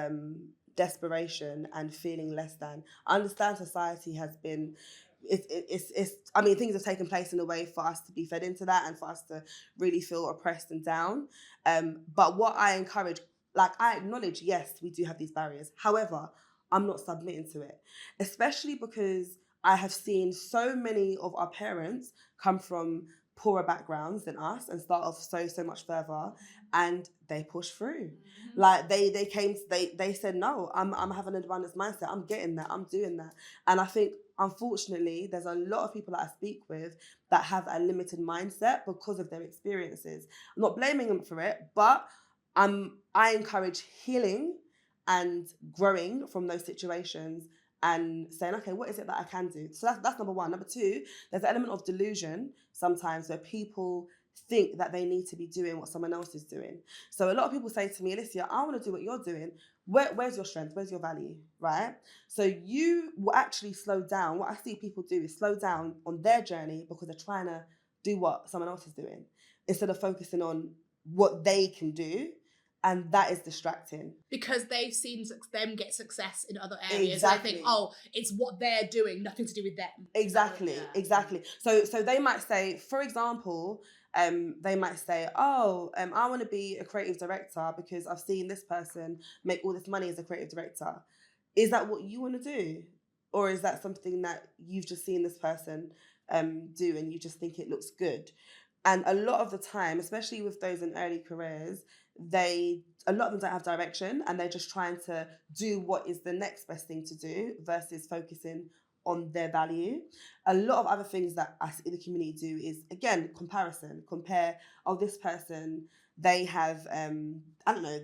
desperation and feeling less than. I understand society has been... I mean, things have taken place in a way for us to be fed into that and for us to really feel oppressed and down. But what I encourage, like I acknowledge, yes, we do have these barriers. However, I'm not submitting to it, especially because I have seen so many of our parents come from poorer backgrounds than us and start off so much further, and they push through. Like they said, no, I'm having an abundance mindset. I'm getting that. I'm doing that. And I think, unfortunately, there's a lot of people that I speak with that have a limited mindset because of their experiences. I'm not blaming them for it, but I encourage healing and growing from those situations and saying, okay, what is it that I can do? So that's number one. Number two, there's an element of delusion sometimes where people think that they need to be doing what someone else is doing. So a lot of people say to me, Alicia, I want to do what you're doing. Where's your strength? Where's your value, right? So you will actually slow down. What I see people do is slow down on their journey because they're trying to do what someone else is doing instead of focusing on what they can do. And that is distracting. Because they've seen them get success in other areas. Exactly. And they think, oh, it's what they're doing, nothing to do with them. Exactly. So they might say, for example, they might say, oh, I want to be a creative director because I've seen this person make all this money as a creative director. Is that what you want to do? Or is that something that you've just seen this person do and you just think it looks good? And a lot of the time, especially with those in early careers, a lot of them don't have direction and they're just trying to do what is the next best thing to do versus focusing on their value. A lot of other things that I see the community do is, again, comparison. Compare, oh, this person, they have, I don't know,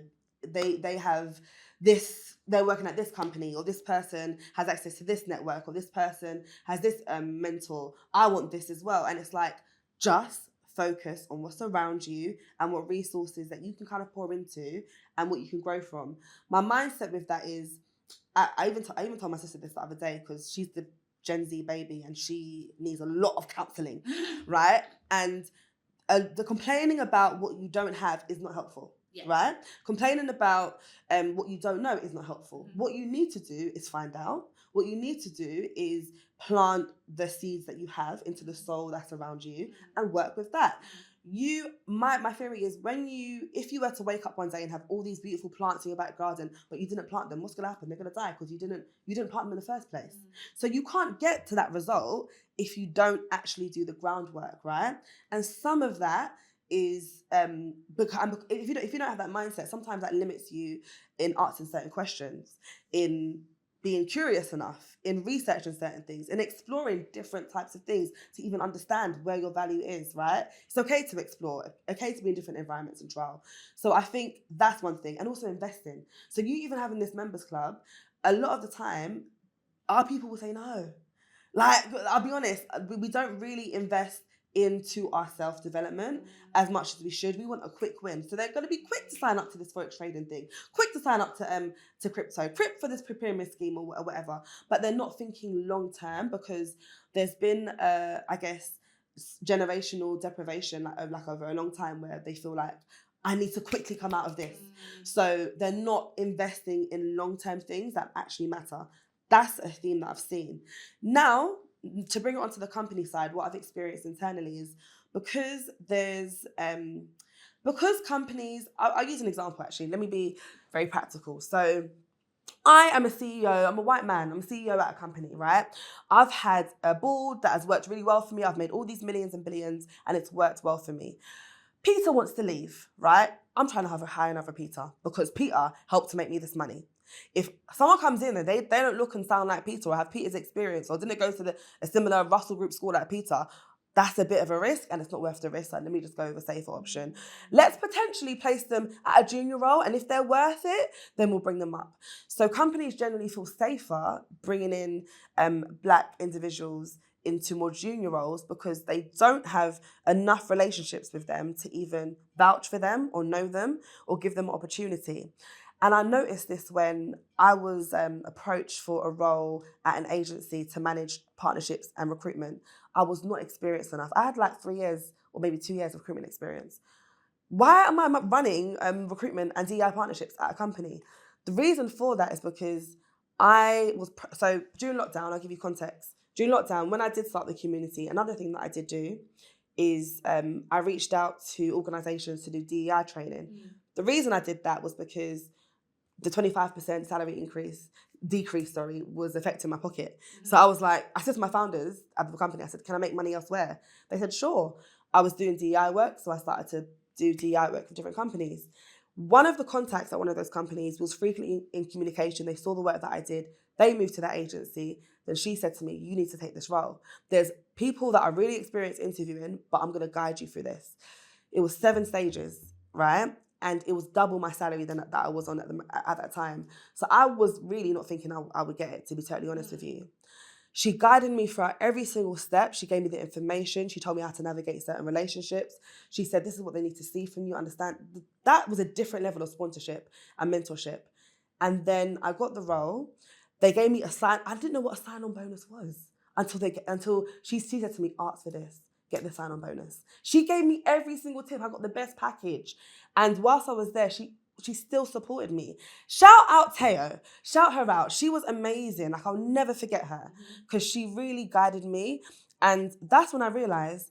they have this, they're working at this company, or this person has access to this network, or this person has this mentor. I want this as well. And it's like, just focus on what's around you and what resources that you can kind of pour into and what you can grow from. My mindset with that is, I even told my sister this the other day, because she's the Gen Z baby and she needs a lot of counselling, right? And the complaining about what you don't have is not helpful. Yeah. Right? Complaining about what you don't know is not helpful. What you need to do is find out. What you need to do is plant the seeds that you have into the soul that's around you and work with that. My theory is, if you were to wake up one day and have all these beautiful plants in your back garden, but you didn't plant them, what's gonna happen? They're gonna die because you didn't plant them in the first place. So you can't get to that result if you don't actually do the groundwork, right? And some of that is because if you don't have that mindset, sometimes that limits you in answering certain questions, in being curious enough, in researching certain things, in exploring different types of things to even understand where your value is, right? It's okay to explore, okay to be in different environments and trial. So I think that's one thing. And also investing. So you even having this members club, a lot of the time, our people will say no. Like, I'll be honest, we don't really invest into our self-development as much as we should. We want a quick win. So they're going to be quick to sign up to this forex trading thing, quick to sign up to crypto, quick for this pyramid scheme or whatever. But they're not thinking long-term, because there's been, I guess, generational deprivation like over a long time, where they feel like, I need to quickly come out of this. So they're not investing in long-term things that actually matter. That's a theme that I've seen. Now, to bring it onto the company side, what I've experienced internally is, because companies, I'll use an example actually. Let me be very practical. So I am a CEO, I'm a white man, I'm a CEO at a company, right? I've had a board that has worked really well for me. I've made all these millions and billions and it's worked well for me. Peter wants to leave, right? I'm trying to hire another Peter, because Peter helped to make me this money. If someone comes in and they don't look and sound like Peter, or have Peter's experience, or didn't go to a similar Russell Group school like Peter, that's a bit of a risk, and it's not worth the risk. So let me just go with a safer option. Let's potentially place them at a junior role, and if they're worth it, then we'll bring them up. So companies generally feel safer bringing in Black individuals into more junior roles, because they don't have enough relationships with them to even vouch for them or know them or give them opportunity. And I noticed this when I was approached for a role at an agency to manage partnerships and recruitment. I was not experienced enough. I had like 3 years or maybe 2 years of recruitment experience. Why am I running recruitment and DEI partnerships at a company? The reason for that is because so during lockdown, I'll give you context. During lockdown, when I did start the community, another thing that I did do is I reached out to organisations to do DEI training. The reason I did that was because the 25% salary decrease, was affecting my pocket. So I was like, I said to my founders at the company, I said, can I make money elsewhere? They said, sure. I was doing DEI work, so I started to do DEI work for different companies. One of the contacts at one of those companies was frequently in communication. They saw the work that I did. They moved to that agency. Then she said to me, you need to take this role. There's people that are really experienced interviewing, but I'm going to guide you through this. It was 7 stages, right? And it was double my salary that I was on at that time. So I was really not thinking I would get it, to be totally honest with you. She guided me throughout every single step. She gave me the information. She told me how to navigate certain relationships. She said, this is what they need to see from you, understand. That was a different level of sponsorship and mentorship. And then I got the role. They gave me I didn't know what a sign-on bonus was until she said to me, ask for this. Get the sign-on bonus. She gave me every single tip. I got the best package. And whilst I was there, she still supported me. Shout out Teo. Shout her out. She was amazing. Like, I'll never forget her, because she really guided me. And that's when I realized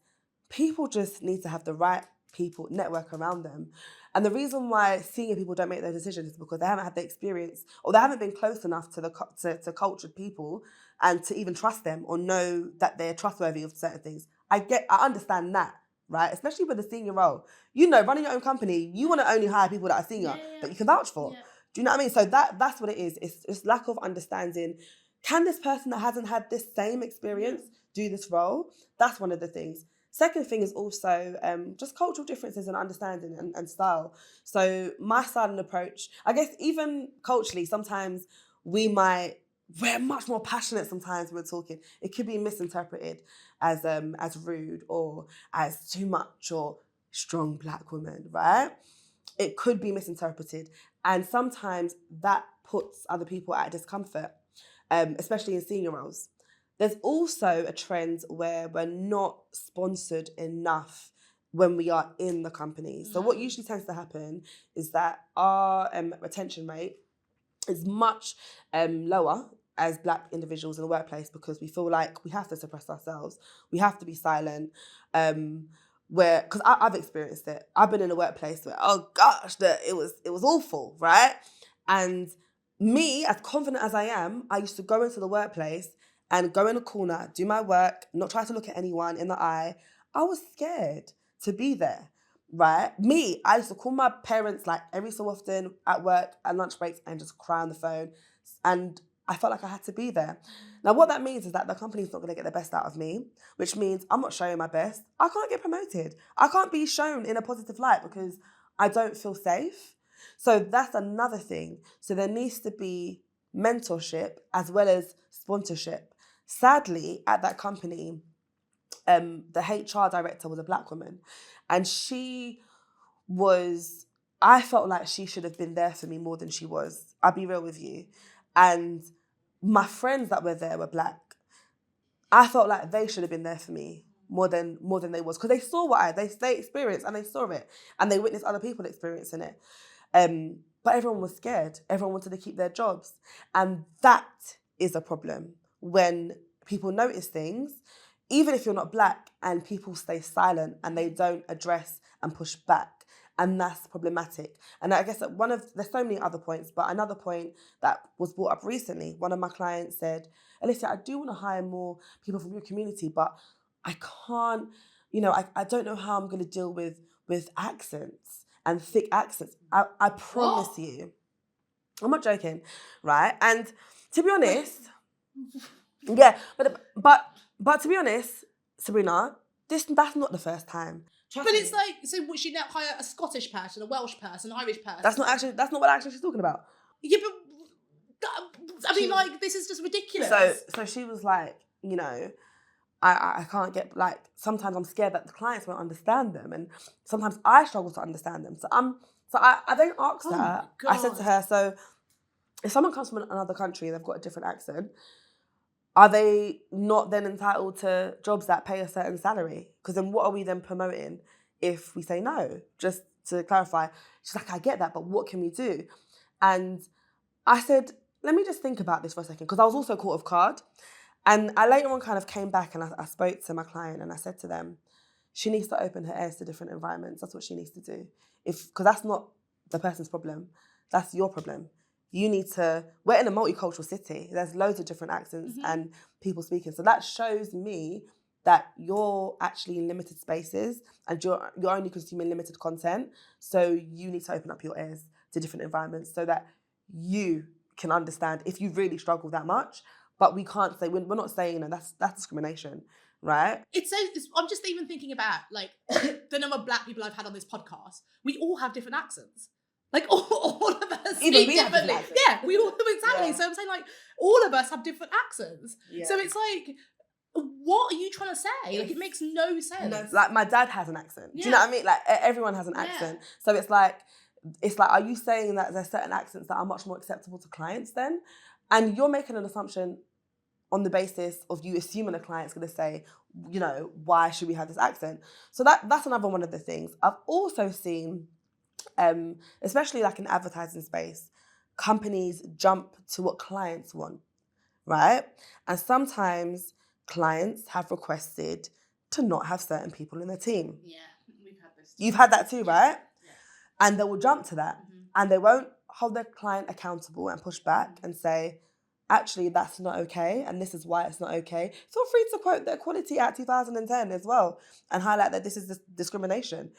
people just need to have the right people, network around them. And the reason why senior people don't make those decisions is because they haven't had the experience, or they haven't been close enough to cultured people and to even trust them or know that they're trustworthy of certain things. I understand that, right? Especially with a senior role. You know, running your own company, you want to only hire people that are senior that you can vouch for. Yeah. Do you know what I mean? So that's what it is. It's lack of understanding can this person that hasn't had this same experience do this role? That's one of the things. Second thing is also just cultural differences and understanding and style. So my style and approach, I guess even culturally, sometimes we're much more passionate sometimes when we're talking. It could be misinterpreted as rude or as too much or strong black woman, right? It could be misinterpreted. And sometimes that puts other people at discomfort, especially in senior roles. There's also a trend where we're not sponsored enough when we are in the company. So what usually tends to happen is that our retention rate is much lower as black individuals in the workplace because we feel like we have to suppress ourselves. We have to be silent. Because I've experienced it. I've been in a workplace where, oh gosh, it was awful, right? And me, as confident as I am, I used to go into the workplace and go in a corner, do my work, not try to look at anyone in the eye. I was scared to be there, right? I used to call my parents like every so often at work, at lunch breaks, and just cry on the phone. And I felt like I had to be there. Now, what that means is that the company's not going to get the best out of me, which means I'm not showing my best. I can't get promoted. I can't be shown in a positive light because I don't feel safe. So that's another thing. So there needs to be mentorship as well as sponsorship. Sadly, at that company, the HR director was a black woman, and I felt like she should have been there for me more than she was. I'll be real with you. And my friends that were there were black. I felt like they should have been there for me more than they was, because they saw what they experienced and they saw it and they witnessed other people experiencing it. But everyone was scared. Everyone wanted to keep their jobs. And that is a problem when people notice things, even if you're not black, and people stay silent and they don't address and push back. And that's problematic. And I guess that there's so many other points, but another point that was brought up recently, one of my clients said, Alicia, I do want to hire more people from your community, but I can't, I don't know how I'm going to deal with accents and thick accents. I promise you. I'm not joking, right? And to be honest, yeah, but to be honest, Sabrina, that's not the first time. But it's like, so would she now hire a Scottish person, a Welsh person, an Irish person? That's not what actually she's talking about. Yeah, but this is just ridiculous. So she was like, I can't get, like, sometimes I'm scared that the clients won't understand them, and sometimes I struggle to understand them. So I then asked her, I said to her, so if someone comes from another country and they've got a different accent, are they not then entitled to jobs that pay a certain salary? Because then what are we then promoting if we say no? Just to clarify, she's like, I get that, but what can we do? And I said, let me just think about this for a second, because I was also caught off guard. And I later on kind of came back and I spoke to my client and I said to them, she needs to open her ears to different environments. That's what she needs to do. Because that's not the person's problem. That's your problem. We're in a multicultural city. There's loads of different accents and people speaking. So that shows me that you're actually in limited spaces and you're only consuming limited content. So you need to open up your ears to different environments so that you can understand if you really struggle that much. But we can't say, we're not saying, that's discrimination, right? I'm just even thinking about, like, the number of black people I've had on this podcast. We all have different accents. Like, all of us speak differently. Yeah, we all do, exactly. Yeah. So I'm saying, like, all of us have different accents. Yeah. So it's like, what are you trying to say? Like, it makes no sense. No, like, my dad has an accent. Yeah. Do you know what I mean? Like, everyone has an accent. So it's like, are you saying that there's certain accents that are much more acceptable to clients then? And you're making an assumption on the basis of you assuming a client's going to say, why should we have this accent? So that's another one of the things. I've also seen, especially like in advertising space, companies jump to what clients want, right? And sometimes clients have requested to not have certain people in their team. Yeah, we've had this. You've had that too, right? Yeah. And they will jump to that. And they won't hold their client accountable and push back and say, actually, that's not okay, and this is why it's not okay. Feel free to quote the Equality Act 2010 as well and highlight that this is discrimination.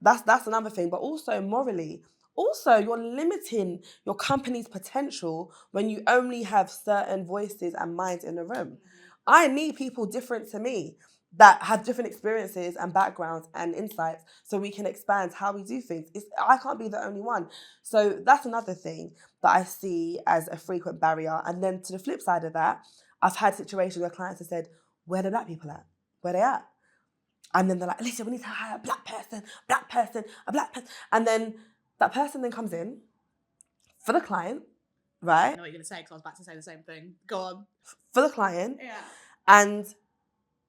That's another thing. But also morally, Also, you're limiting your company's potential when you only have certain voices and minds in the room. I need people different to me that have different experiences and backgrounds and insights so we can expand how we do things. I can't be the only one. So that's another thing that I see as a frequent barrier. And then to the flip side of that, I've had situations where clients have said, where are the black people at? Where they at? And then they're like, Alicia, we need to hire a black person, a black person. And then that person then comes in for the client, right? I know what you're going to say because I was about to say the same thing. Go on. For the client. Yeah. And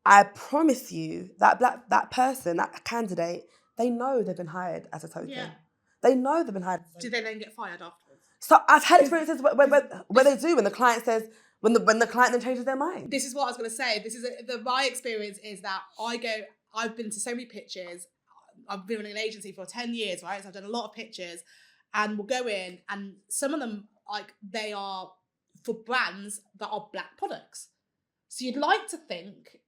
I promise you that person, that candidate, they know they've been hired as a token. Yeah. They know they've been hired. Do they then get fired afterwards? So I've had experiences where they do, when the client says, when the client then changes their mind. This is what I was going to say. My experience is that I've been to so many pitches. I've been in an agency for 10 years, right? So I've done a lot of pitches, and we'll go in, and some of them, like, they are for brands that are black products. So you'd like to think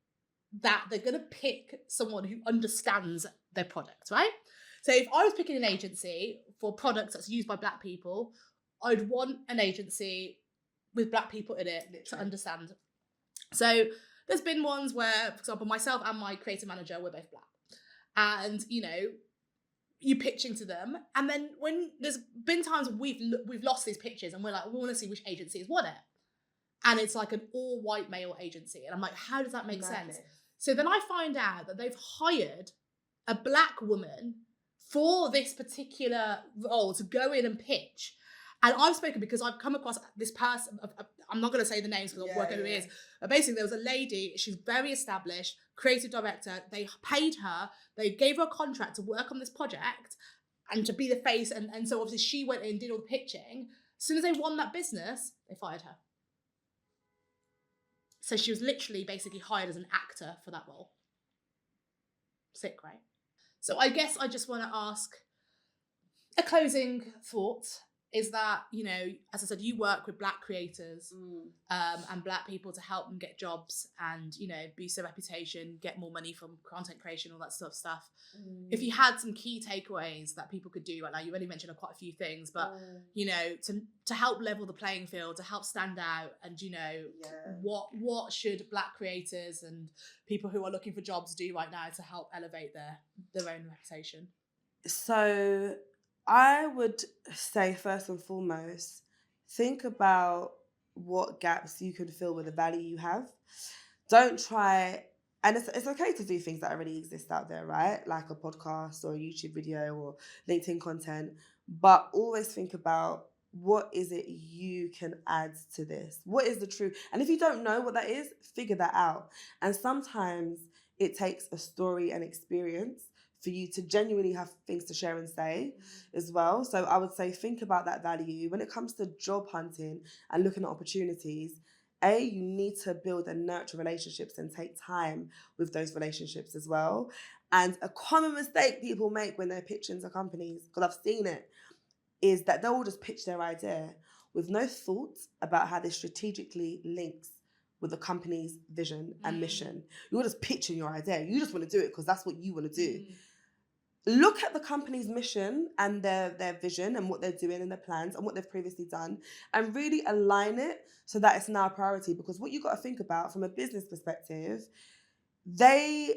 that they're going to pick someone who understands their product, right? So if I was picking an agency for products that's used by black people, I'd want an agency with black people in it to understand. So there's been ones where, for example, myself and my creative manager, we're both black. And, you know, you're pitching to them. And then when there's been times we've lost these pitches and we're like, we want to see which agency has won it. And it's like an all white male agency. And I'm like, how does that make sense? So then I find out that they've hired a black woman for this particular role to go in and pitch. And I've spoken because I've come across this person. I'm not going to say the names because I'll work out who it is. But basically, there was a lady. She's very established, creative director. They paid her. They gave her a contract to work on this project and to be the face. And so obviously she went in and did all the pitching. As soon as they won that business, they fired her. So she was literally basically hired as an actor for that role. Sick, right? So I guess I just want to ask a closing thought. Is that, you know, as I said, you work with black creators and black people to help them get jobs and, you know, boost their reputation, get more money from content creation, all that sort of stuff. If you had some key takeaways that people could do right now, you already mentioned quite a few things, but, you know, to help level the playing field, to help stand out and, you know, what should black creators and people who are looking for jobs do right now to help elevate their own reputation? So I would say, first and foremost, think about what gaps you can fill with the value you have. Don't try, and it's okay to do things that already exist out there, right? Like a podcast or a YouTube video or LinkedIn content, but always think about what is it you can add to this? What is the truth? And if you don't know what that is, figure that out. And sometimes it takes a story and experience for you to genuinely have things to share and say as well. So I would say think about that value. When it comes to job hunting and looking at opportunities, you need to build and nurture relationships and take time with those relationships as well. And a common mistake people make when they're pitching to companies, because I've seen it, is that they'll just pitch their idea with no thought about how this strategically links with the company's vision and mission. You're just pitching your idea. You just want to do it because that's what you want to do. Look at the company's mission and their vision and what they're doing and their plans and what they've previously done and really align it so that it's now a priority. Because what you've got to think about from a business perspective, they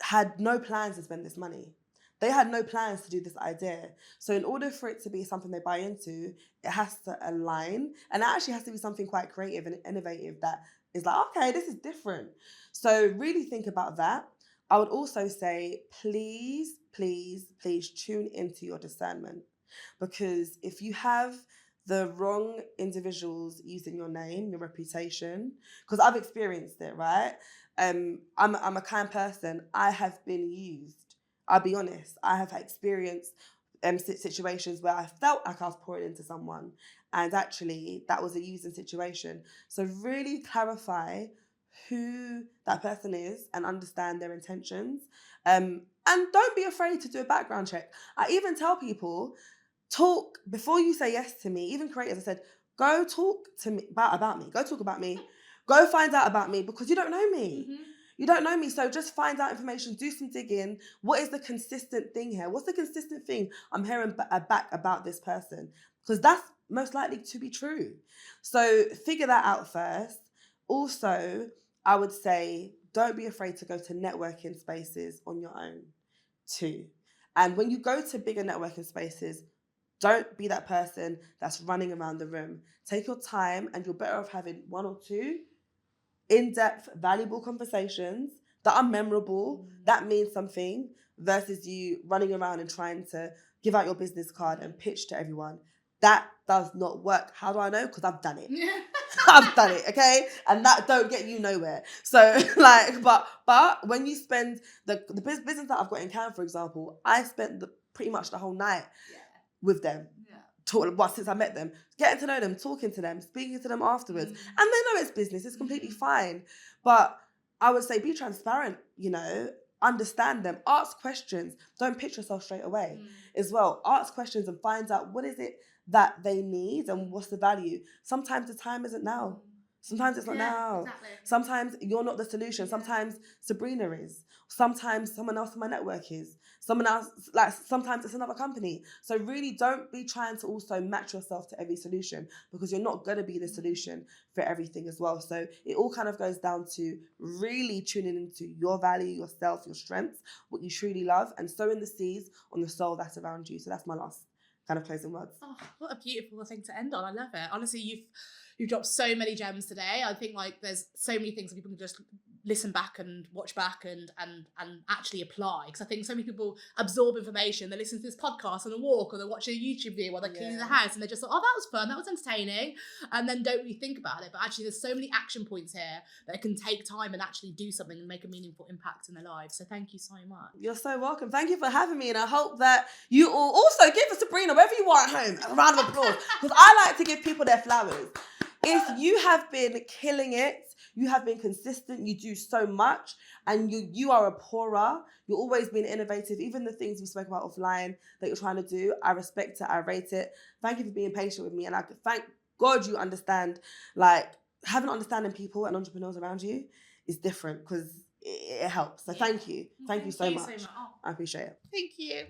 had no plans to spend this money. They had no plans to do this idea. So in order for it to be something they buy into, it has to align. And it actually has to be something quite creative and innovative that is like, okay, this is different. So really think about that. I would also say, please tune into your discernment. Because if you have the wrong individuals using your name, your reputation, because I've experienced it, right? I'm a kind person. I have been used. I'll be honest. I have experienced situations where I felt like I was pouring into someone, and actually that was a using situation. So really clarify who that person is and understand their intentions. And don't be afraid to do a background check. I even tell people, talk before you say yes to me. Even creators, I said, go talk to me about me. Go talk about me. Go find out about me because you don't know me. You don't know me, so just find out information, do some digging. What is the consistent thing here? What's the consistent thing I'm hearing back about this person? Because that's most likely to be true. So figure that out first. Also, I would say don't be afraid to go to networking spaces on your own too. And when you go to bigger networking spaces, don't be that person that's running around the room. Take your time, and you're better off having one or two in-depth, valuable conversations that are memorable, that mean something, versus you running around and trying to give out your business card and pitch to everyone. That does not work. How do I know? Because I've done it. I've done it, okay? And that don't get you nowhere. So like, but when you spend the business that I've got in Cannes, for example, I spent pretty much the whole night with them. Since I met them, getting to know them, talking to them, speaking to them afterwards. And they know it's business, it's completely fine. But I would say be transparent, understand them, ask questions. Don't pitch yourself straight away as well. Ask questions and find out what is it that they need and what's the value. Sometimes the time isn't now. Sometimes it's not now. Exactly. Sometimes you're not the solution. Sometimes Sabrina is. Sometimes someone else in my network is. Someone else, sometimes it's another company. So really don't be trying to also match yourself to every solution, because you're not going to be the solution for everything as well. So it all kind of goes down to really tuning into your value, yourself, your strengths, what you truly love, and sowing the seeds on the soul that's around you. So that's my last kind of closing words. Oh, what a beautiful thing to end on. I love it. Honestly, you've dropped so many gems today. I think there's so many things that people can just listen back and watch back and actually apply. Because I think so many people absorb information. They listen to this podcast on a walk, or they watch a YouTube video while they're cleaning the house, and they just thought, oh, that was fun, that was entertaining, and then don't really think about it. But actually, there's so many action points here that can take time and actually do something and make a meaningful impact in their lives. So thank you so much. You're so welcome. Thank you for having me, and I hope that you all also give Sabrina, wherever you are at home, a round of applause, because I like to give people their flowers. If you have been killing it, you have been consistent, you do so much, and you are a pourer, you're always being innovative, even the things we spoke about offline that you're trying to do, I respect it, I rate it. Thank you for being patient with me, and I thank God you understand, having understanding people and entrepreneurs around you is different, because it helps. So thank you. Thank you so much. I appreciate it. Thank you.